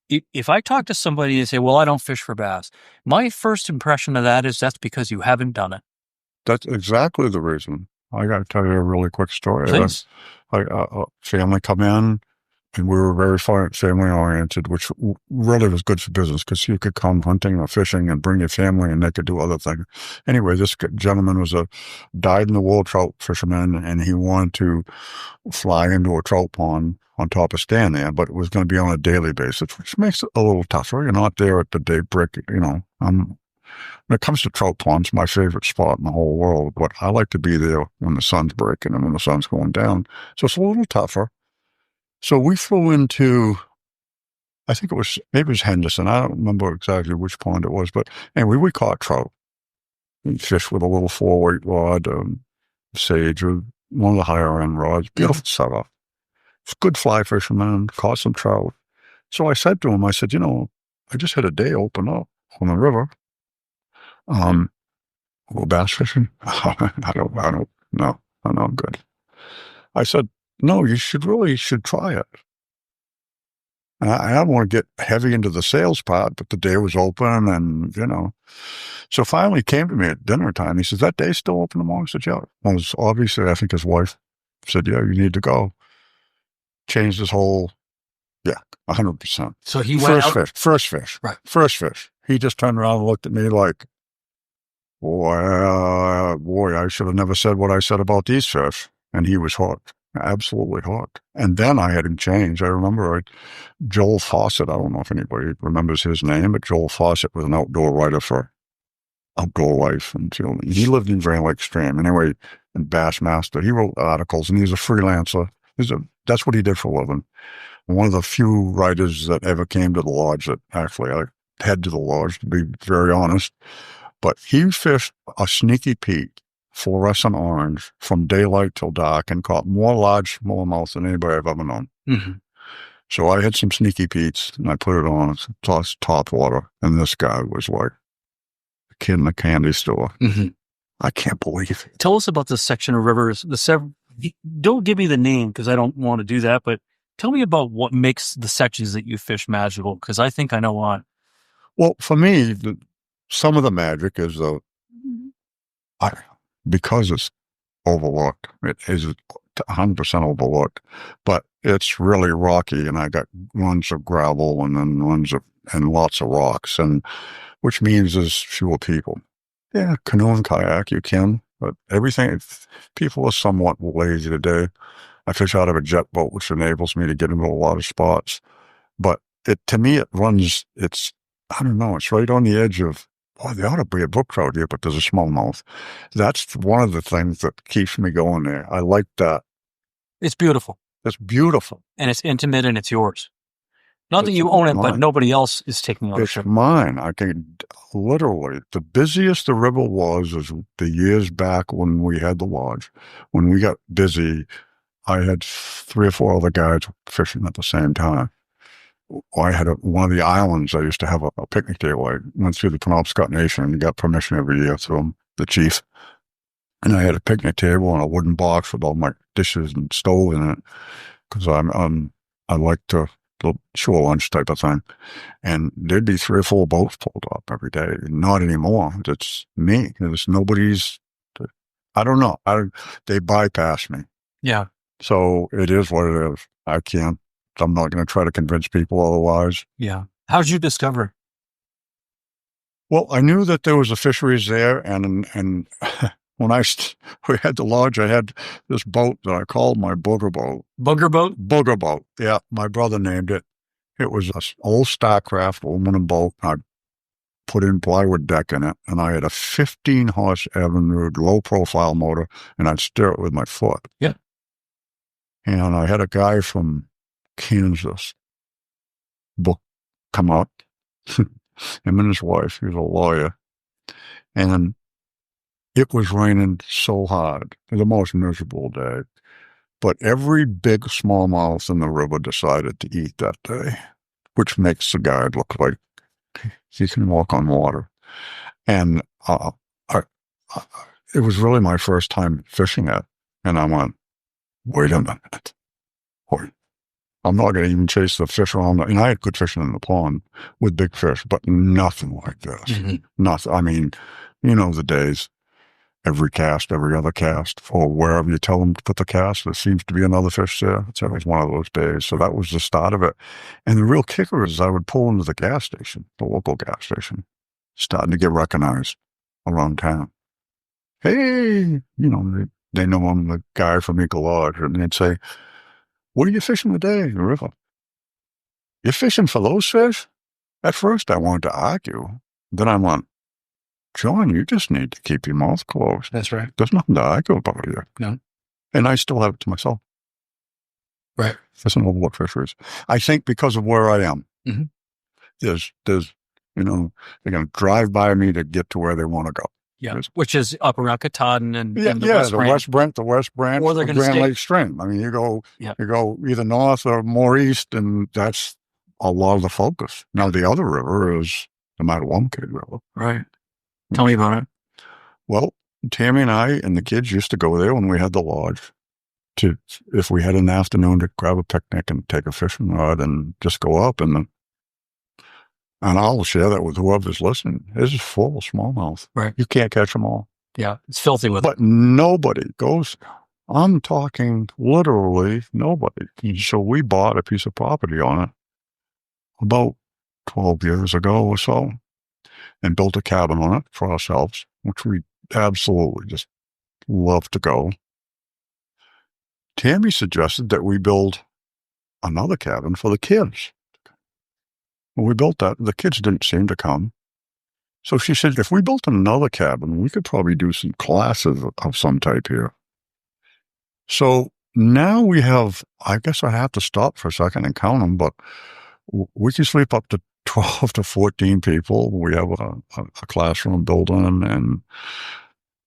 Speaker 3: if I talk to somebody and say, well, I don't fish for bass, my first impression of that is that's because you haven't done it.
Speaker 5: That's exactly the reason. I got to tell you a really quick story.
Speaker 3: Please.
Speaker 5: A family come in, and we were very family-oriented, which really was good for business because you could come hunting or fishing and bring your family and they could do other things. Anyway, this gentleman was a dyed-in-the-wool trout fisherman, and he wanted to fly into a trout pond on top of staying there, but it was going to be on a daily basis, which makes it a little tougher. You're not there at the daybreak, when it comes to trout ponds, my favorite spot in the whole world, but I like to be there when the sun's breaking and when the sun's going down. So it's a little tougher. So we flew into, I think maybe it was Henderson. I don't remember exactly which pond it was, but anyway, we caught trout. We fished with a little 4-weight rod, Sage, or one of the higher end rods. Beautiful setup. It's good fly fisherman, caught some trout. So I said to him, I said, I just had a day open up on the river. Go bass fishing? I don't know. I'm good. I said, no, you should try it. And I don't want to get heavy into the sales part, but the day was open and, So finally he came to me at dinner time. He says, that day's still open tomorrow? I said, yeah. Well, obviously, I think his wife said, yeah, you need to go. Changed his whole, 100%.
Speaker 3: So he went out?
Speaker 5: First fish.
Speaker 3: Right.
Speaker 5: First fish. He just turned around and looked at me like, boy, I should have never said what I said about these fish. And he was hooked. Absolutely hooked. And then I had him change. I remember Joel Fawcett, I don't know if anybody remembers his name, but Joel Fawcett was an outdoor writer for Outdoor Life. And he lived in Grand Lake Stream. Anyway, in Bassmaster, he wrote articles and he was a freelancer. That's what he did for a living. One of the few writers that ever came to the lodge that actually I head to the lodge, to be very honest. But he fished a Sneaky Pete, fluorescent orange, from daylight till dark and caught more large smallmouth than anybody I've ever known.
Speaker 3: Mm-hmm.
Speaker 5: So I had some Sneaky Petes and I put it on, top water. And this guy was like a kid in the candy store.
Speaker 3: Mm-hmm.
Speaker 5: I can't believe it.
Speaker 3: Tell us about this section of rivers. Don't give me the name because I don't want to do that, but tell me about what makes the sections that you fish magical, because I think I know why.
Speaker 5: Well, for me, some of the magic is because it's overlooked. It is 100% overlooked, but it's really rocky, and I got runs of gravel and then and lots of rocks, and which means there's fewer people. Yeah, canoe and kayak you can, but everything. People are somewhat lazy today. I fish out of a jet boat, which enables me to get into a lot of spots. But to me, it runs. I don't know. It's right on the edge of. Oh, there ought to be a brook trout here, but there's a smallmouth. That's one of the things that keeps me going there. I like that.
Speaker 3: It's beautiful.
Speaker 5: It's beautiful.
Speaker 3: And it's intimate and it's yours. Not that you own it, but nobody else is taking ownership.
Speaker 5: It's mine. I can literally, the busiest the river was the years back when we had the lodge. When we got busy, I had 3 or 4 other guys fishing at the same time. I had one of the islands. I used to have a picnic table. I went through the Penobscot Nation and got permission every year through the chief. And I had a picnic table and a wooden box with all my dishes and stove in it because I like to shore lunch type of thing. And there'd be 3 or 4 boats pulled up every day. Not anymore. It's me. There's nobody's. I don't know. They bypass me.
Speaker 3: Yeah.
Speaker 5: So it is what it is. I'm not going to try to convince people otherwise.
Speaker 3: Yeah. How did you discover it?
Speaker 5: Well, I knew that there was a fisheries there, and when we had the lodge, I had this boat that I called my booger boat.
Speaker 3: Booger boat?
Speaker 5: Booger boat. Yeah, my brother named it. It was an old Starcraft aluminum boat. I put in plywood deck in it, and I had a 15-horse Evinrude low-profile motor, and I'd steer it with my foot.
Speaker 3: Yeah.
Speaker 5: And I had a guy from Kansas come up, him and his wife, he was a lawyer, and it was raining so hard, the most miserable day, but every big smallmouth in the river decided to eat that day, which makes the guy look like he can walk on water. And it was really my first time fishing it, and I went, wait a minute, I'm not going to even chase the fish around. And I had good fishing in the pond with big fish, but nothing like this.
Speaker 3: Mm-hmm.
Speaker 5: Nothing. I mean, the days, every cast, every other cast, or wherever you tell them to put the cast, there seems to be another fish there. It's always one of those days. So that was the start of it. And the real kicker is I would pull into the gas station, the local gas station, starting to get recognized around town. Hey, they know I'm the guy from Eagle Lodge, and they'd say, What are you fishing today in the river? You're fishing for those fish? At first, I wanted to argue. Then I went, John, you just need to keep your mouth closed.
Speaker 3: That's right.
Speaker 5: There's nothing to argue about here.
Speaker 3: No.
Speaker 5: And I still have it to myself.
Speaker 3: Right.
Speaker 5: That's an overlooked fisheries. I think because of where I am, there's, they're going to drive by me to get to where they want to go.
Speaker 3: Yeah, which is up around Katahdin and
Speaker 5: the West Branch, the West Branch,
Speaker 3: or they're
Speaker 5: the
Speaker 3: going to
Speaker 5: Grand
Speaker 3: stay.
Speaker 5: Lake Stream. I mean, you go either north or more east, and that's a lot of the focus. Now, the other river is the Mattawamkeag River.
Speaker 3: Right. Tell me about it.
Speaker 5: Well, Tammy and I and the kids used to go there when we had the lodge. If we had an afternoon to grab a picnic and take a fishing rod and just go up, and I'll share that with whoever's listening. This is full of smallmouth.
Speaker 3: Right.
Speaker 5: You can't catch them all.
Speaker 3: Yeah, it's filthy with
Speaker 5: But nobody goes. I'm talking literally nobody. So we bought a piece of property on it about 12 years ago or so and built a cabin on it for ourselves, which we absolutely just love to go. Tammy suggested that we build another cabin for the kids. When we built that, the kids didn't seem to come. So she said, if we built another cabin, we could probably do some classes of some type here. So now we have, I guess I have to stop for a second and count them, but we can sleep up to 12 to 14 people. We have a classroom building, and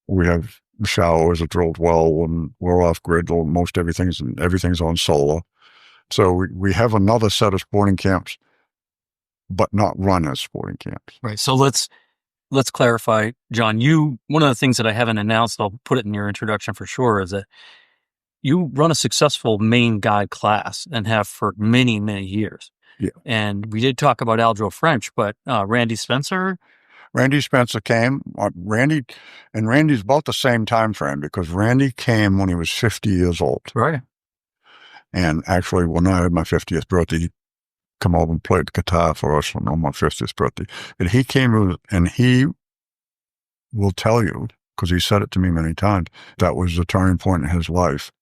Speaker 5: we have showers, a drilled well, and we're off grid. Most everything's on solar. So we have another set of sporting camps, but not run as sporting camps.
Speaker 3: Right. So let's clarify, John. One of the things that I haven't announced, I'll put it in your introduction for sure, is that you run a successful Maine guide class and have for many, many years.
Speaker 5: Yeah.
Speaker 3: And we did talk about Aldro French, but Randy Spencer
Speaker 5: came. Randy's about the same time frame, because Randy came when he was 50 years old.
Speaker 3: Right.
Speaker 5: And actually, when I had my 50th birthday, he come over and played guitar for us on my 50th birthday. And he came, and he will tell you, because he said it to me many times, that was the turning point in his life,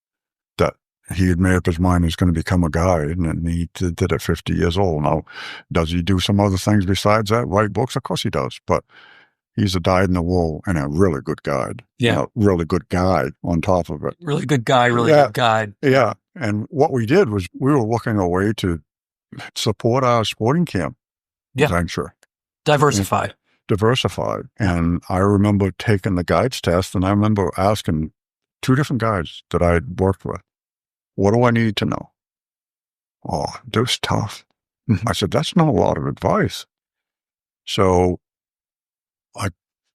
Speaker 5: that he had made up his mind he was going to become a guide, and he did it at 50 years old. Now, does he do some other things besides that? Write books? Of course he does. But he's a dyed-in-the-wool and a really good guide.
Speaker 3: Yeah.
Speaker 5: A really good guide on top of it.
Speaker 3: Really good guy, really good guide.
Speaker 5: Yeah. And what we did was we were looking a way to support our sporting camp venture.
Speaker 3: Diversified.
Speaker 5: And I remember taking the guides test, and I remember asking 2 different guides that I had worked with, what do I need to know? Oh, that was tough. I said, that's not a lot of advice. So I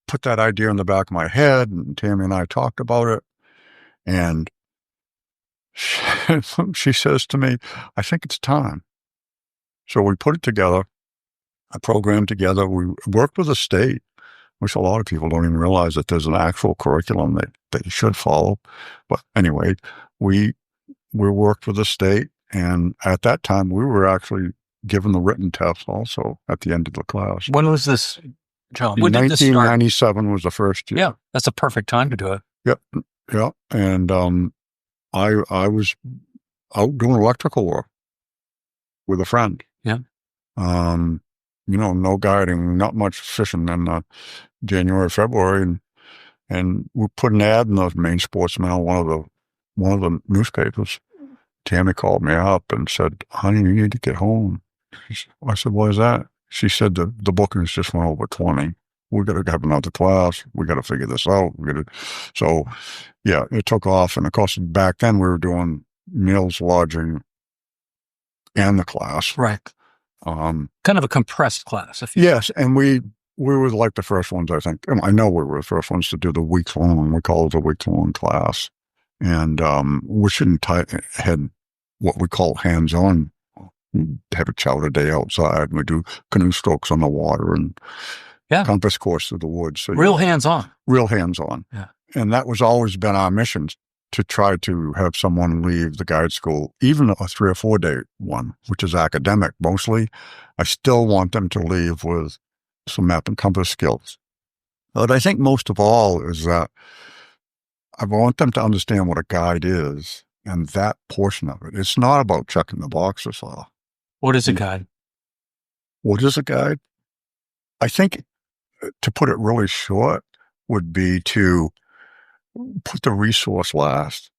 Speaker 5: put that idea in the back of my head, and Tammy and I talked about it. And she says to me, I think it's time. So we put it together, a program together. We worked with the state, which a lot of people don't even realize that there's an actual curriculum that you should follow. But anyway, we worked with the state, and at that time we were actually given the written test also at the end of the class.
Speaker 3: When was this, John? When did this start?
Speaker 5: 1997 was the first year.
Speaker 3: Yeah, that's a perfect time to do it.
Speaker 5: Yeah. And I was out doing electrical work with a friend.
Speaker 3: Yeah.
Speaker 5: No guiding, not much fishing in January, February, and we put an ad in the Maine Sportsman, one of the newspapers. Tammy called me up and said, honey, you need to get home. I said, what is that? She said, the bookings just went over 20. We got to have another class. We got to figure this out. So, yeah, it took off. And of course, back then we were doing meals, lodging, and the class.
Speaker 3: Right. Kind of a compressed class.
Speaker 5: Yes, and we were like the first ones, I think. I know we were the first ones to do the week-long. We call it a week-long class. And we shouldn't had what we call hands-on. We have a chowder day outside, and we do canoe strokes on the water and compass course through the woods. So
Speaker 3: real hands-on.
Speaker 5: Real hands-on.
Speaker 3: Yeah.
Speaker 5: And that was always been our mission, to try to have someone leave the guide school, even a 3 or 4 day one, which is academic mostly. I still want them to leave with some map and compass skills. But I think most of all is that I want them to understand what a guide is And that portion of it, it's not about checking the boxes off.
Speaker 3: What is a guide?
Speaker 5: What is a guide? I think, to put it really short, would be to put the resource last.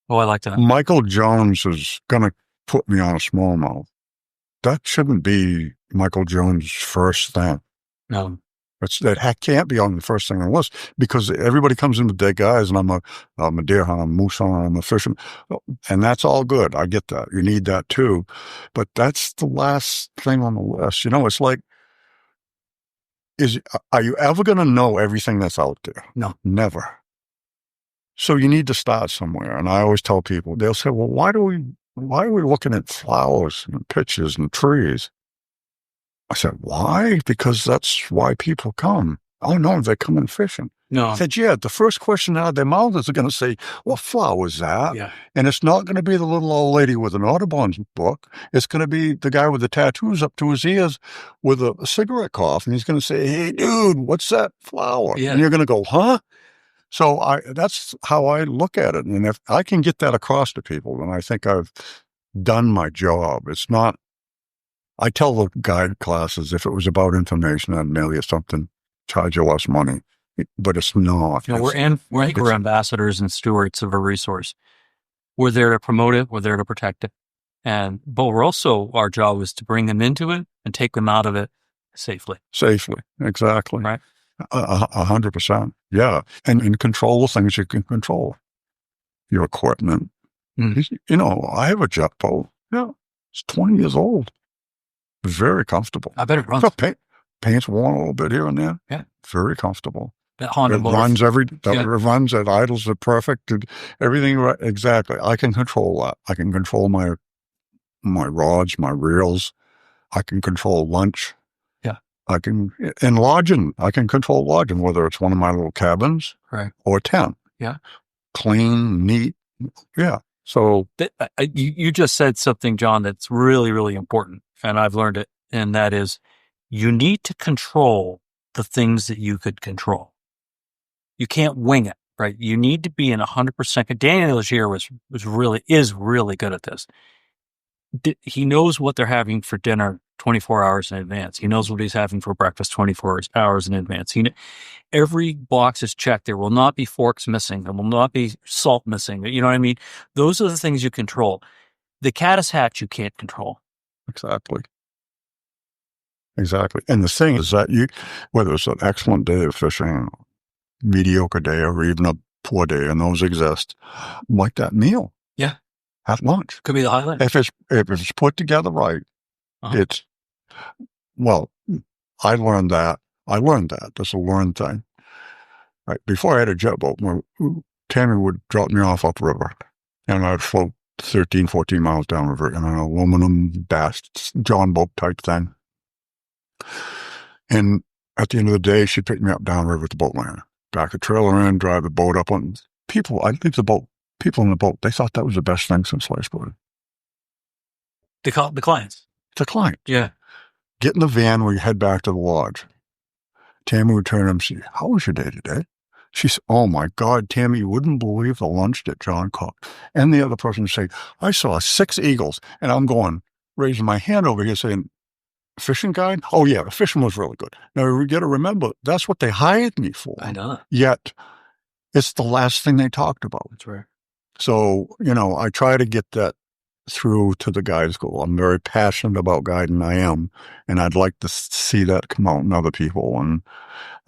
Speaker 3: Oh, I like that.
Speaker 5: Michael Jones is going to put me on a smallmouth. That shouldn't be Michael Jones' first thing.
Speaker 3: No.
Speaker 5: That can't be on the first thing on the list, because everybody comes in with dead guys, and I'm a deer hunter, I'm a moose hunter, I'm a fisherman, and that's all good. I get that. You need that too, but that's the last thing on the list. It's like, are you ever going to know everything that's out there?
Speaker 3: No.
Speaker 5: Never. So you need to start somewhere. And I always tell people, they'll say, well, why are we looking at flowers and pitches and trees? I said, why? Because that's why people come. Oh, no, they come in fishing.
Speaker 3: No.
Speaker 5: I said, yeah, the first question out of their mouth is going to say, what flower is that?
Speaker 3: Yeah.
Speaker 5: And it's not going to be the little old lady with an Audubon book. It's going to be the guy with the tattoos up to his ears with a cigarette cough. And he's going to say, hey, dude, what's that flower?
Speaker 3: Yeah.
Speaker 5: And you're going to go, huh? So that's how I look at it. And if I can get that across to people, then I think I've done my job. It's not, I tell the guide classes, if it was about information, I'd mail you something, charge you less money. But it's not.
Speaker 3: We're anchor ambassadors and stewards of a resource. We're there to promote it. We're there to protect it. But we're also, our job is to bring them into it and take them out of it safely.
Speaker 5: Safely. Exactly.
Speaker 3: Right.
Speaker 5: 100%. Yeah. And control the things you can control. Your equipment. I have a jet boat. Yeah. It's 20 years old. Very comfortable.
Speaker 3: I bet it runs.
Speaker 5: Paint's worn a little bit here and there.
Speaker 3: Yeah.
Speaker 5: Very comfortable.
Speaker 3: That Honda motor.
Speaker 5: It runs, it idles are perfect. Everything right. Exactly. I can control that. I can control my rods, my reels. I can control lunch.
Speaker 3: Yeah.
Speaker 5: And lodging. I can control lodging, whether it's one of my little cabins or a tent.
Speaker 3: Yeah.
Speaker 5: Clean, neat. Yeah. So
Speaker 3: you just said something, John, that's really, really important. And I've learned it. And that is, you need to control the things that you could control. You can't wing it, right? You need to be in 100%. Daniel Legier is really good at this. He knows what they're having for dinner 24 hours in advance. He knows what he's having for breakfast 24 hours in advance. Every box is checked. There will not be forks missing. There will not be salt missing. You know what I mean? Those are the things you control. The caddis hatch you can't control.
Speaker 5: Exactly. And the thing is that whether it's an excellent day of fishing, mediocre day, or even a poor day, and those exist, like that meal.
Speaker 3: Yeah.
Speaker 5: At lunch.
Speaker 3: Could be the highlight.
Speaker 5: If it's put together right, I learned that. That's a learned thing. Right. Before I had a jet boat, Tammy would drop me off upriver, and I'd float 13, 14 miles downriver in an aluminum bass John boat type thing. And at the end of the day, she'd pick me up downriver at the boat landing, back the trailer in, drive the boat up on people. I'd leave the boat. People in the boat, they thought that was the best thing since sliced bread.
Speaker 3: The clients.
Speaker 5: The client.
Speaker 3: Yeah.
Speaker 5: Get in the van, we head back to the lodge. Tammy would turn and say, how was your day today? She said, oh my God, Tammy, you wouldn't believe the lunch that John cooked. And the other person would say, I saw 6 eagles. And I'm going, raising my hand over here saying, fishing guide? Oh yeah, the fishing was really good. Now we got to remember, that's what they hired me for.
Speaker 3: I know.
Speaker 5: Yet, it's the last thing they talked about.
Speaker 3: That's right.
Speaker 5: So, I try to get that through to the guide school. I'm very passionate about guiding. I am. And I'd like to see that come out in other people and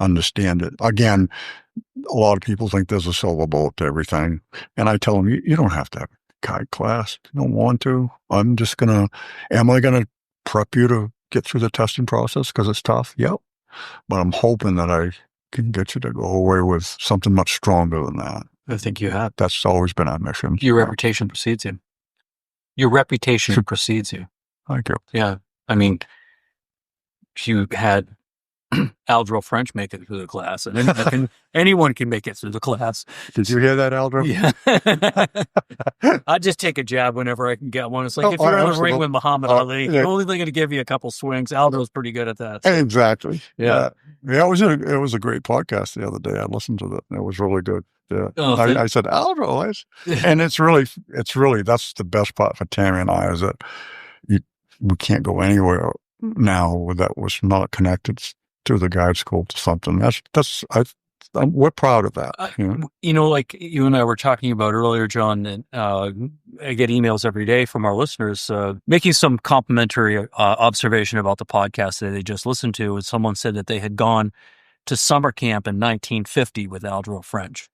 Speaker 5: understand it. Again, a lot of people think there's a silver bullet to everything. And I tell them, you don't have to have a guide class. You don't want to. am I going to prep you to get through the testing process because it's tough? Yep. But I'm hoping that I can get you to go away with something much stronger than that.
Speaker 3: I think you have.
Speaker 5: That's always been our mission.
Speaker 3: Your reputation precedes you. Your reputation precedes you.
Speaker 5: Thank you.
Speaker 3: Yeah. I mean, you had Aldro French make it through the class, and anyone can make it through the class.
Speaker 5: Did you hear that, Aldro?
Speaker 3: Yeah. I just take a jab whenever I can get one. It's like if you're in the ring with Muhammad Ali,
Speaker 5: yeah.
Speaker 3: they're only going to give you a couple swings. Aldro's pretty good at that. So.
Speaker 5: Exactly.
Speaker 3: Yeah.
Speaker 5: It was a great podcast the other day. I listened to it. It was really good. Yeah.
Speaker 3: Oh,
Speaker 5: I said, Aldro, and it's really, that's the best part for Tammy and I is that we can't go anywhere now that was not connected to the guide school to something. We're proud of that.
Speaker 3: Like you and I were talking about earlier, John, and I get emails every day from our listeners making some complimentary observation about the podcast that they just listened to. And someone said that they had gone to summer camp in 1950 with Aldro French.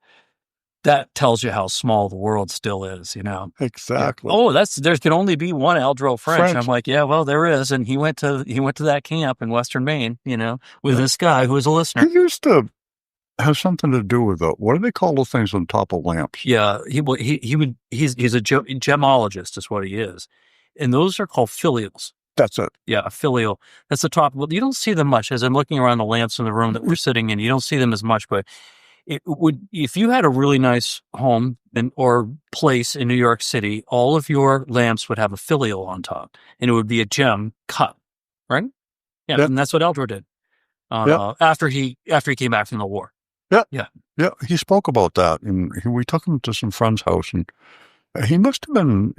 Speaker 3: That tells you how small the world still is,
Speaker 5: Exactly.
Speaker 3: Oh, there can only be one Aldro French. I'm like, yeah, well, there is, and he went to that camp in Western Maine, with this guy who was a listener.
Speaker 5: He used to have something to do with what do they call those things on top of lamps?
Speaker 3: Yeah, he's a gemologist, is what he is, and those are called filials.
Speaker 5: That's it.
Speaker 3: Yeah, a filial. That's the top. Well, you don't see them much. As I'm looking around the lamps in the room that we're sitting in, you don't see them as much, but. It would, if you had a really nice home or place in New York City, all of your lamps would have a filial on top, and it would be a gem cut, right? Yeah, and that's what Aldro did after he came back from the war.
Speaker 5: Yeah. He spoke about that, and we took him to some friend's house, and he must have been,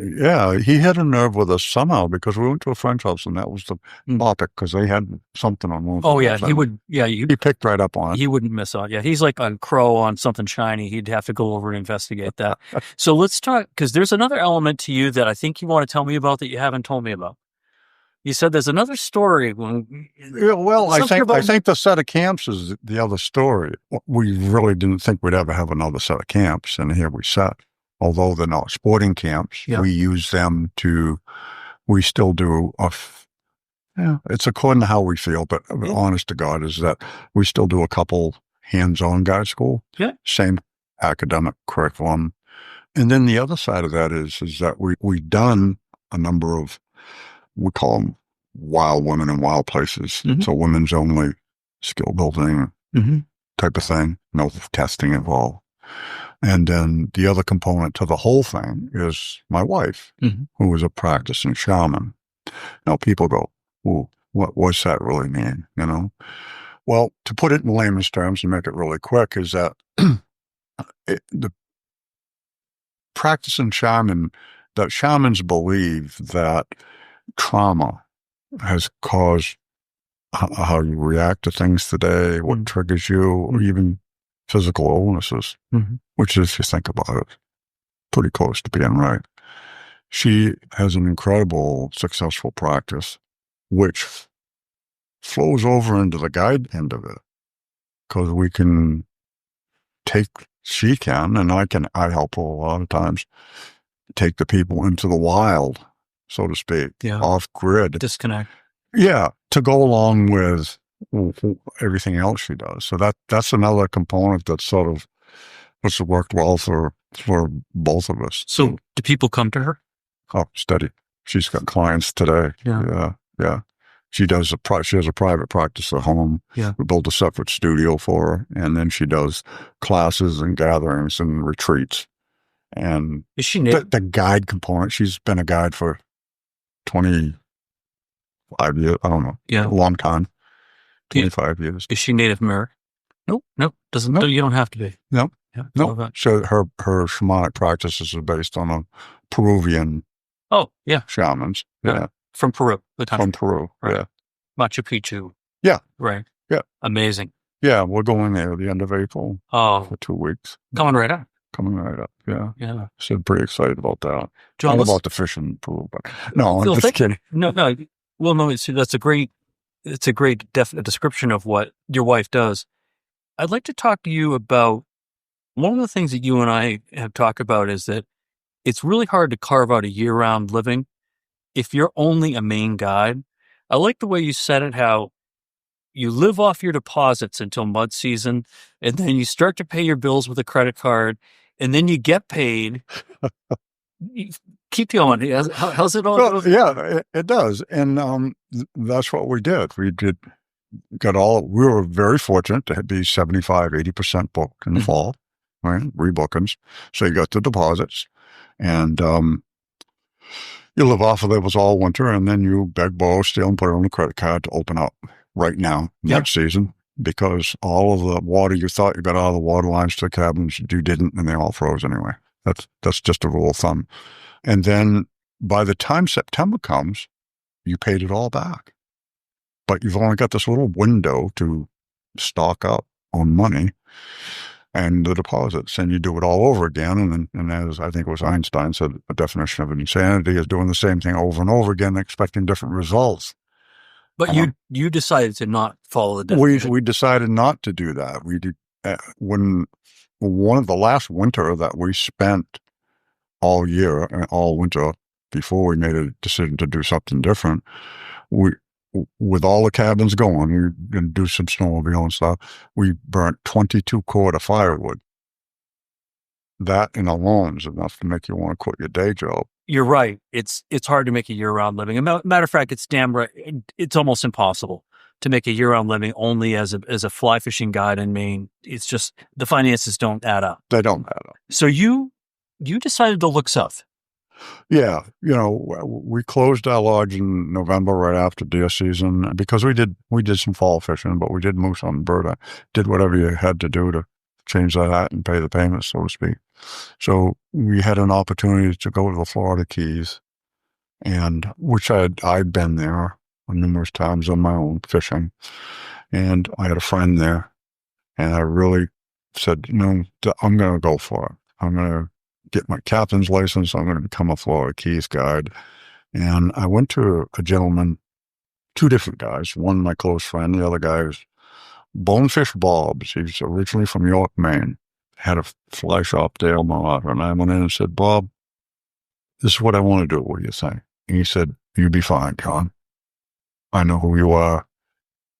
Speaker 5: he had a nerve with us somehow because we went to a friend's house, and that was the topic because they had something on one.
Speaker 3: Oh, yeah, he would, he
Speaker 5: picked right up on it.
Speaker 3: He wouldn't miss out. Yeah, he's like a crow on something shiny. He'd have to go over and investigate that. So let's talk, because there's another element to you that I think you want to tell me about that you haven't told me about. You said there's another story.
Speaker 5: I think the set of camps is the other story. We really didn't think we'd ever have another set of camps, and here we sat. Although they're not sporting camps, we use them we still do it's according to how we feel, but honest to God is that we still do a couple hands-on guide school, same academic curriculum. And then the other side of that is that we've done a number of, we call them wild women in wild places. So women's only skill building type of thing, no testing involved. And then the other component to the whole thing is my wife, who is a practicing shaman. Now people go, ooh, what's that really mean? Well, to put it in layman's terms and make it really quick is that the practicing shaman, that shamans believe that trauma has caused how you react to things today, what triggers you, or even physical illnesses, which is, if you think about it, pretty close to being right. She has an incredible, successful practice, which flows over into the guide end of it, because she can, and I help her a lot of times, take the people into the wild, so to speak, off grid.
Speaker 3: Disconnect.
Speaker 5: Yeah, to go along with everything else she does. So that's another component that sort of has worked well for both of us.
Speaker 3: So do people come to her?
Speaker 5: Oh, steady. She's got clients today. Yeah. She has a private practice at home. Yeah. We built a separate studio for her, and then she does classes and gatherings and retreats. And
Speaker 3: is she
Speaker 5: the guide component? She's been a guide for 25 years. I don't know. Yeah, a long time. 25 years.
Speaker 3: Is she Native American? Nope. Doesn't. Nope. You don't have to be.
Speaker 5: Nope. Yeah, no. So her shamanic practices are based on a Peruvian.
Speaker 3: Oh, yeah.
Speaker 5: Shamans. Yeah.
Speaker 3: From Peru.
Speaker 5: From Peru. Right. Yeah.
Speaker 3: Machu Picchu.
Speaker 5: Yeah.
Speaker 3: Right.
Speaker 5: Yeah.
Speaker 3: Amazing.
Speaker 5: Yeah, we're going there at the end of April.
Speaker 3: Oh.
Speaker 5: For 2 weeks.
Speaker 3: Coming right up.
Speaker 5: Yeah.
Speaker 3: Yeah.
Speaker 5: So I'm pretty excited about that.
Speaker 3: John,
Speaker 5: about the fishing in Peru, but no, I'm just kidding.
Speaker 3: No. Well, no, that's a great description of what your wife does. I'd like to talk to you about one of the things that you and I have talked about is that it's really hard to carve out a year-round living if you're only a Maine guide. I like the way you said it, how you live off your deposits until mud season, and then you start to pay your bills with a credit card, and then you get paid. Keep going. How's it all?
Speaker 5: Well, yeah, it does. And that's what we did. We did we were very fortunate to be 75, 80% booked in the fall, right? Rebookings. So you got the deposits and, you live off of those all winter, and then you beg, borrow, steal, and put it on a credit card to open up right now, next season, because all of the water you thought you got out of the water lines to the cabins, you didn't, and they all froze anyway. That's just a rule of thumb. And then by the time September comes, you paid it all back. But you've only got this little window to stock up on money and the deposits, and you do it all over again. And as I think it was Einstein said, the definition of insanity is doing the same thing over and over again, expecting different results.
Speaker 3: But you decided to not follow the definition.
Speaker 5: We decided not to do that. We did when one of the last winter that we spent all year, all winter before we made a decision to do something different. With all the cabins going, we can do some snowmobile and stuff. We burnt 22 cord of firewood. That in alone is enough to make you want to quit your day job.
Speaker 3: You're right. It's hard to make a year-round living. Matter of fact, it's damn right. It's almost impossible to make a year-round living only as a fly fishing guide in Maine. It's just the finances don't add up.
Speaker 5: They don't add up.
Speaker 3: So you decided to look south.
Speaker 5: Yeah, we closed our lodge in November right after deer season because we did some fall fishing, but we did moose on bird. Did whatever you had to do to change that and pay the payments, so to speak. So we had an opportunity to go to the Florida Keys, and which I'd been there numerous times on my own fishing, and I had a friend there, and I really said, I'm going to go for it. I'm going to get my captain's license. I'm going to become a Florida Keys guide. And I went to a gentleman, two different guys. One, my close friend. The other guy was Bonefish Bob's. He's originally from York, Maine. Had a fly shop there. And I went in and said, Bob, this is what I want to do. What do you think? And he said, you'll be fine, John. I know who you are.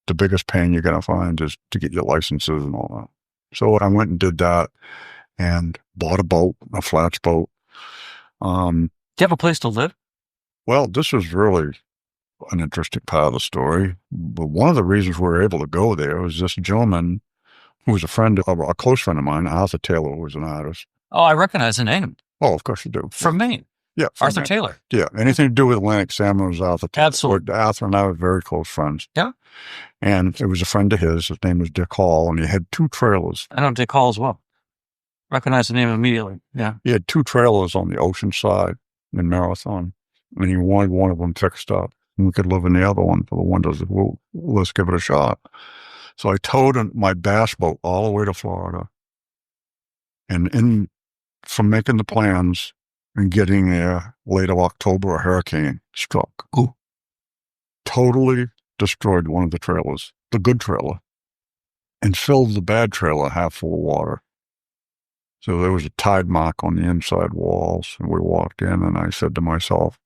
Speaker 5: The biggest pain you're going to find is to get your licenses and all that. So I went and did that. And bought a boat, a flats boat.
Speaker 3: Do you have a place to live?
Speaker 5: Well, this was really an interesting part of the story. But one of the reasons we were able to go there was this gentleman who was a close friend of mine, Arthur Taylor, who was an artist.
Speaker 3: Oh, I recognize the name.
Speaker 5: Oh, of course you do.
Speaker 3: From Maine.
Speaker 5: Yeah.
Speaker 3: Arthur Taylor.
Speaker 5: Yeah. Anything to do with Atlantic salmon was Arthur Taylor.
Speaker 3: Absolutely.
Speaker 5: Arthur and I were very close friends.
Speaker 3: Yeah.
Speaker 5: And it was a friend of his. His name was Dick Hall, and he had two trailers.
Speaker 3: I know Dick Hall as well. Recognize the name immediately. Yeah.
Speaker 5: He had two trailers on the ocean side in Marathon, and he wanted one of them fixed up. And we could live in the other one for the winters. Well, let's give it a shot. So I towed my bass boat all the way to Florida. And from making the plans and getting there late of October, a hurricane struck. Ooh. Totally destroyed one of the trailers, the good trailer, and filled the bad trailer half full of water. So there was a tide mark on the inside walls, and we walked in, and I said to myself,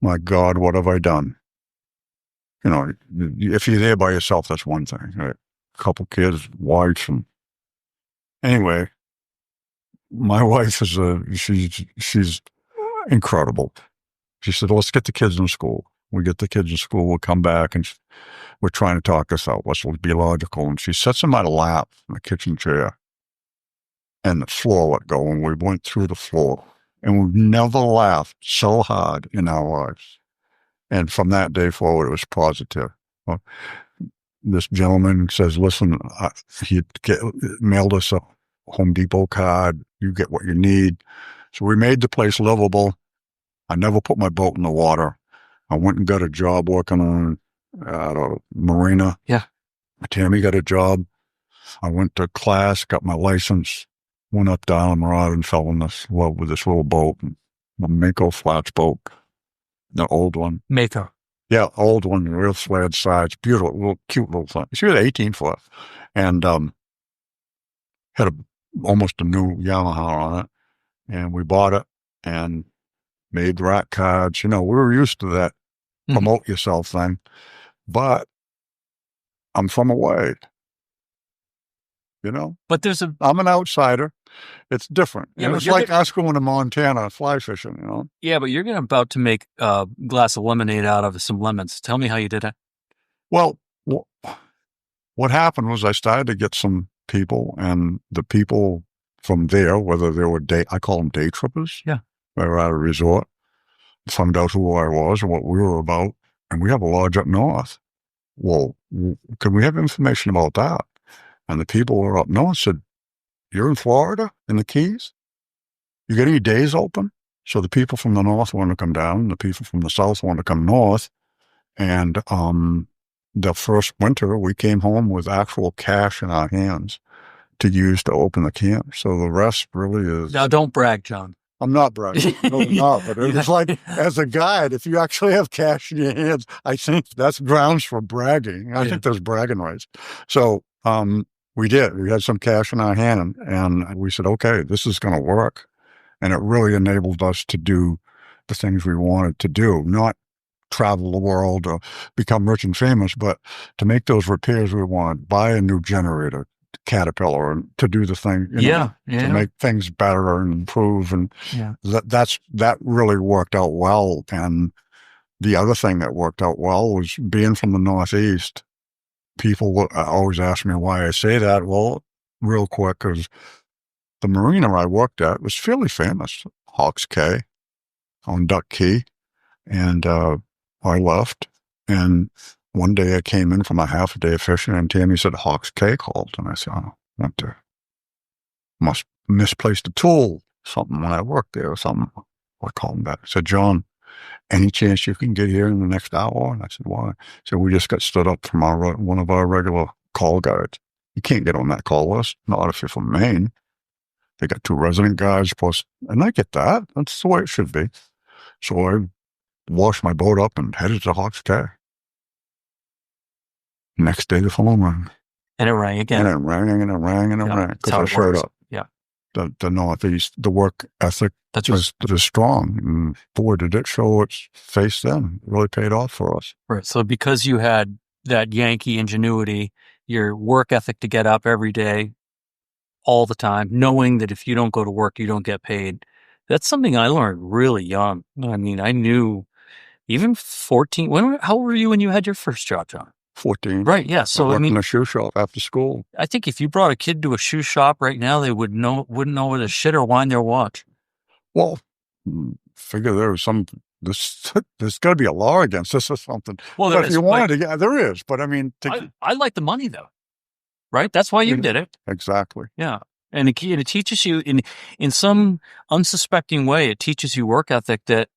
Speaker 5: my God, what have I done? If you're there by yourself, that's one thing. Right? A couple kids, wife, and anyway, my wife is she's incredible. She said, let's get the kids in school. We get the kids in school, we'll come back, and we're trying to talk this out. Let's be logical. And she sets them on a lap in the kitchen chair. And the floor let go, and we went through the floor. And we've never laughed so hard in our lives. And from that day forward, it was positive. Well, this gentleman says, listen, he mailed us a Home Depot card. You get what you need. So we made the place livable. I never put my boat in the water. I went and got a job working on a marina.
Speaker 3: Yeah.
Speaker 5: Tammy got a job. I went to class, got my license. Went up down Marauder and fell in love with this little boat, a Mako flats boat, the old one.
Speaker 3: Mako.
Speaker 5: Yeah, old one, real flat sides, beautiful, cute little thing. She was 18 foot and had almost a new Yamaha on it. And we bought it and made rack cards. We were used to that promote yourself thing. But I'm from away.
Speaker 3: But
Speaker 5: I'm an outsider. It's different.
Speaker 3: Yeah,
Speaker 5: it's like us going to Montana fly fishing,
Speaker 3: Yeah, but you're about to make a glass of lemonade out of some lemons. Tell me how you did it.
Speaker 5: Well, what happened was I started to get some people, and the people from there, whether they were I call them day trippers.
Speaker 3: Yeah.
Speaker 5: They were at a resort, found out who I was and what we were about. And we have a lodge up north. Well, can we have information about that? And the people were up north said, you're in Florida, in the Keys? You got any days open? So the people from the north wanted to come down. The people from the south wanted to come north. And the first winter, we came home with actual cash in our hands to use to open the camp. So the rest really is...
Speaker 3: Now, don't brag, John.
Speaker 5: I'm not bragging. No, I'm not. But it's like, as a guide, if you actually have cash in your hands, I think that's grounds for bragging. I think there's bragging rights. So we did. We had some cash in our hand, and we said, okay, this is going to work. And it really enabled us to do the things we wanted to do, not travel the world or become rich and famous, but to make those repairs we wanted, buy a new generator, Caterpillar, and to do the thing, to make things better and improve. And that really worked out well. And the other thing that worked out well was being from the Northeast. People always ask me why I say that. Well, real quick, because the marina I worked at was fairly famous, Hawks Cay on Duck Key. And I left, and one day I came in from a half a day of fishing, and Tammy said, Hawks Cay called. And I said, oh, went there. Must misplaced a tool, something when I worked there or something. I called him back. I said, John, any chance you can get here in the next hour? And I said, why? He said, we just got stood up from one of our regular call guides. You can't get on that call list, not if you're from Maine. They got 2 resident guides plus, and I get that. That's the way it should be. So I washed my boat up and headed to Hawks Cay. Next day, the phone rang.
Speaker 3: And it rang again.
Speaker 5: And it rang and it rang and it rang. Because I showed up.
Speaker 3: Yeah.
Speaker 5: The Northeast, the work ethic is strong. And boy, did it show its face then. It really paid off for us.
Speaker 3: Right. So because you had that Yankee ingenuity, your work ethic to get up every day, all the time, knowing that if you don't go to work, you don't get paid. That's something I learned really young. I mean, I knew even 14. How old were you when you had your first job, John?
Speaker 5: 14.
Speaker 3: Right. Yeah. So
Speaker 5: I worked in a shoe shop after school.
Speaker 3: I think if you brought a kid to a shoe shop right now, they wouldn't know whether to shit or wind their watch.
Speaker 5: Well, figure there was there's got to be a law against this or something.
Speaker 3: Well,
Speaker 5: but if you wanted to, there is. But I mean,
Speaker 3: I like the money though. Right? That's why you did it.
Speaker 5: Exactly.
Speaker 3: Yeah. And it teaches you in some unsuspecting way, it teaches you work ethic that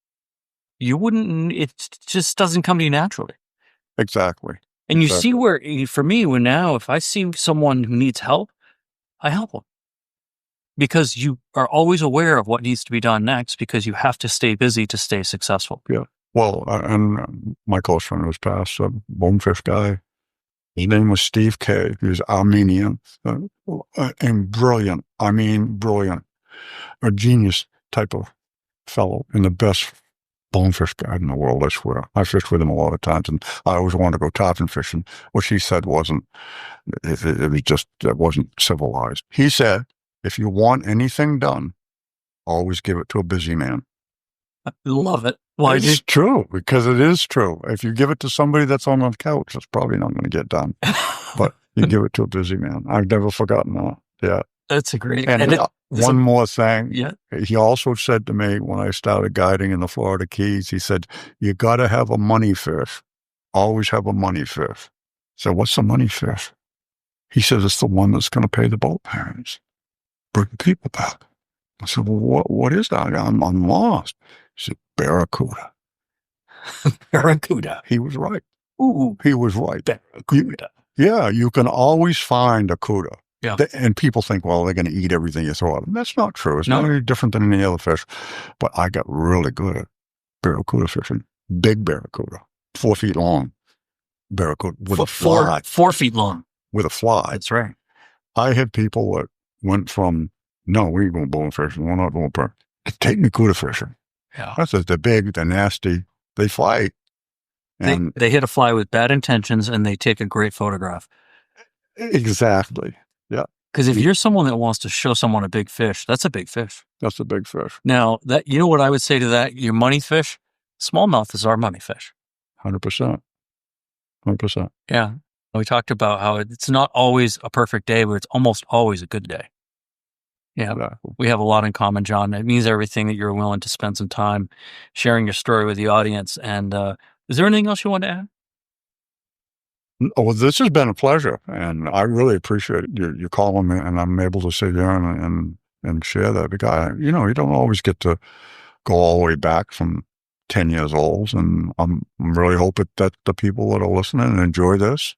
Speaker 3: it just doesn't come to you naturally.
Speaker 5: Exactly.
Speaker 3: And you see where, for me, now, if I see someone who needs help, I help them. Because you are always aware of what needs to be done next, because you have to stay busy to stay successful.
Speaker 5: Yeah. Well, and my close friend was passed, a bonefish guy. His name was Steve K. He was Armenian and brilliant. I mean, brilliant. A genius type of fellow and the best bonefish guide in the world, I swear. I fished with him a lot of times, and I always wanted to go tarpon fishing, which he said wasn't, it wasn't civilized. He said, if you want anything done, always give it to a busy man.
Speaker 3: I love it.
Speaker 5: It's true, because it is true. If you give it to somebody that's on the couch, it's probably not going to get done. But you give it to a busy man. I've never forgotten that. Yeah.
Speaker 3: That's a great...
Speaker 5: And one more thing.
Speaker 3: Yeah.
Speaker 5: He also said to me when I started guiding in the Florida Keys, he said, you got to have a money fish. Always have a money fish. So what's a money fish? He said, it's the one that's going to pay the boat payments. Bring people back. I said, well, what is that? I'm lost. He said, barracuda.
Speaker 3: Barracuda.
Speaker 5: He was right.
Speaker 3: Ooh.
Speaker 5: He was right.
Speaker 3: Barracuda.
Speaker 5: You can always find a cuda.
Speaker 3: Yeah.
Speaker 5: And people think, well, they're going to eat everything you throw at them. That's not true. It's not any different than any other fish. But I got really good at barracuda fishing. Big barracuda. 4 feet long. Barracuda with a fly.
Speaker 3: 4 feet long.
Speaker 5: With a fly.
Speaker 3: That's right.
Speaker 5: I had people that went from, no, we ain't going bone fishing. We're not going to take me cuda fishing.
Speaker 3: Yeah.
Speaker 5: That's it. They're big, they're nasty, they fight. And
Speaker 3: they hit a fly with bad intentions and they take a great photograph.
Speaker 5: Exactly. Yeah.
Speaker 3: Because if you're someone that wants to show someone a big fish, that's a big fish.
Speaker 5: That's a big fish.
Speaker 3: Now, you know what I would say to that? Your money fish, smallmouth is our money fish.
Speaker 5: 100%. 100%.
Speaker 3: Yeah. We talked about how it's not always a perfect day, but it's almost always a good day. Yeah, we have a lot in common, John. It means everything that you're willing to spend some time sharing your story with the audience. And is there anything else you want to add?
Speaker 5: Oh, this has been a pleasure, and I really appreciate you calling me, and I'm able to sit here and share that, because you don't always get to go all the way back from 10 years old, and I'm really hoping that the people that are listening enjoy this.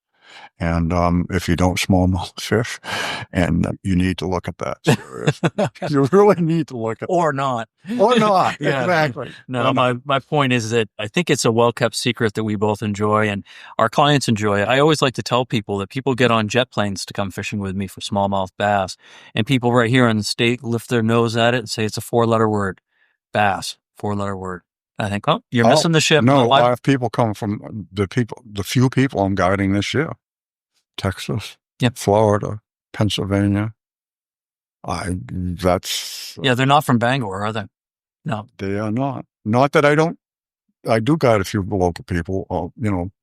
Speaker 5: And if you don't smallmouth fish, and you need to look at that. Seriously. You really need to look at
Speaker 3: or not.
Speaker 5: Or not.
Speaker 3: Yeah.
Speaker 5: Exactly.
Speaker 3: No, my point is that I think it's a well-kept secret that we both enjoy and our clients enjoy. I always like to tell people that people get on jet planes to come fishing with me for smallmouth bass, and people right here in the state lift their nose at it and say it's a 4-letter word. Bass, 4-letter word. I think, you're missing the ship.
Speaker 5: No, I have people come from the few people I'm guiding this year. Texas, Florida, Pennsylvania.
Speaker 3: They're not from Bangor, are they? No.
Speaker 5: They are not. Not that I do guide a few local people,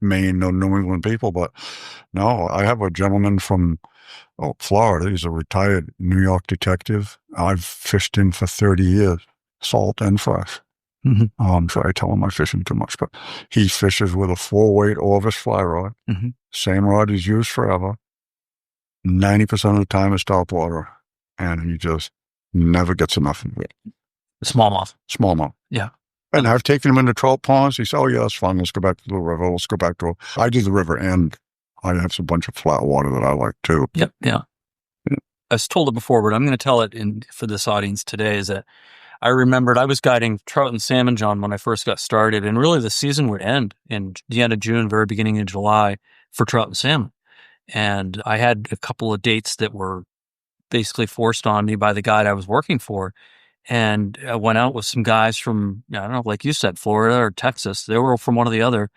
Speaker 5: Maine or New England people, but no, I have a gentleman from Florida. He's a retired New York detective. I've fished him for 30 years, salt and fresh.
Speaker 3: Mm-hmm.
Speaker 5: So I tell him I fishing too much, but he fishes with a 4-weight Orvis fly rod.
Speaker 3: Mm-hmm.
Speaker 5: Same rod he's used forever. 90% of the time it's topwater, and he just never gets enough of it.
Speaker 3: Smallmouth. Yeah.
Speaker 5: And I've taken him into trout ponds. He said, "Oh yeah, that's fun. Let's go back to the river. Let's go back to." I do the river, and I have a bunch of flat water that I like too.
Speaker 3: Yep. Yeah. I've told it before, but I'm going to tell it for this audience today. Is that I remembered I was guiding trout and salmon, John, when I first got started, and really the season would end in the end of June, very beginning of July for trout and salmon. And I had a couple of dates that were basically forced on me by the guide I was working for. And I went out with some guys from, I don't know, like you said, Florida or Texas. They were from one or the other,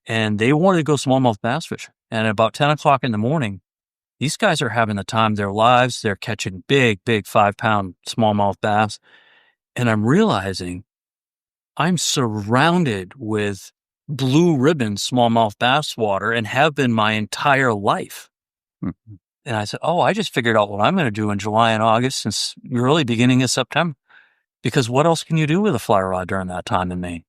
Speaker 3: and they wanted to go smallmouth bass fishing. And at about 10 o'clock in the morning, these guys are having the time of their lives. They're catching big 5-pound smallmouth bass. And I'm realizing I'm surrounded with blue ribbon smallmouth bass water and have been my entire life.
Speaker 5: Mm-hmm.
Speaker 3: And I said, I just figured out what I'm going to do in July and August since really beginning of September. Because what else can you do with a fly rod during that time in Maine?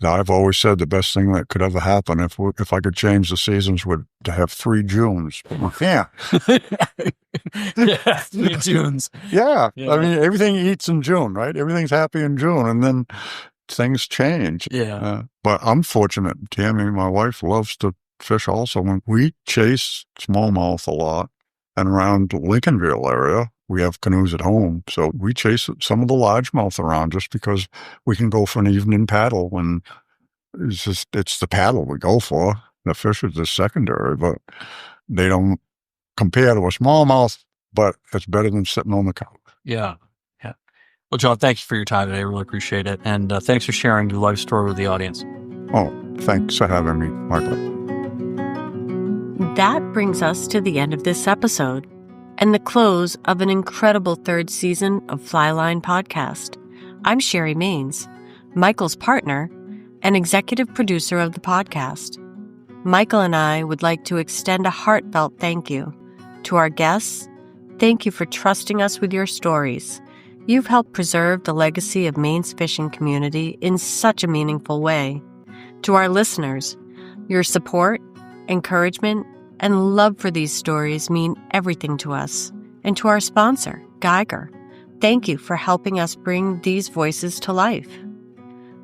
Speaker 5: I've always said the best thing that could ever happen if I could change the seasons would to have 3 Junes. Yeah.
Speaker 3: Yeah, 3 Junes.
Speaker 5: Yeah. I mean, everything eats in June, right? Everything's happy in June, and then things change.
Speaker 3: Yeah.
Speaker 5: But I'm fortunate. Tammy, my wife, loves to fish also. When we chase smallmouth a lot, and around the Lincolnville area, we have canoes at home. So we chase some of the largemouth around just because we can go for an evening paddle when it's the paddle we go for. The fish is the secondary, but they don't compare to a smallmouth, but it's better than sitting on the couch.
Speaker 3: Yeah. Yeah. Well, John, thank you for your time today. I really appreciate it. And thanks for sharing your life story with the audience.
Speaker 5: Oh, thanks for having me, Michael.
Speaker 6: That brings us to the end of this episode and the close of an incredible 3rd season of Flyline Podcast. I'm Sherry Maines, Michael's partner and executive producer of the podcast. Michael and I would like to extend a heartfelt thank you to our guests. Thank you for trusting us with your stories. You've helped preserve the legacy of Maine's fishing community in such a meaningful way. To our listeners, your support, encouragement, and love for these stories mean everything to us. And to our sponsor, Geiger, thank you for helping us bring these voices to life.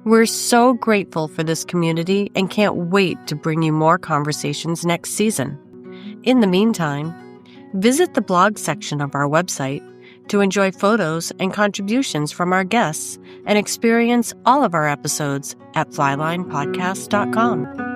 Speaker 6: We're so grateful for this community and can't wait to bring you more conversations next season. In the meantime, visit the blog section of our website to enjoy photos and contributions from our guests and experience all of our episodes at flylinepodcast.com.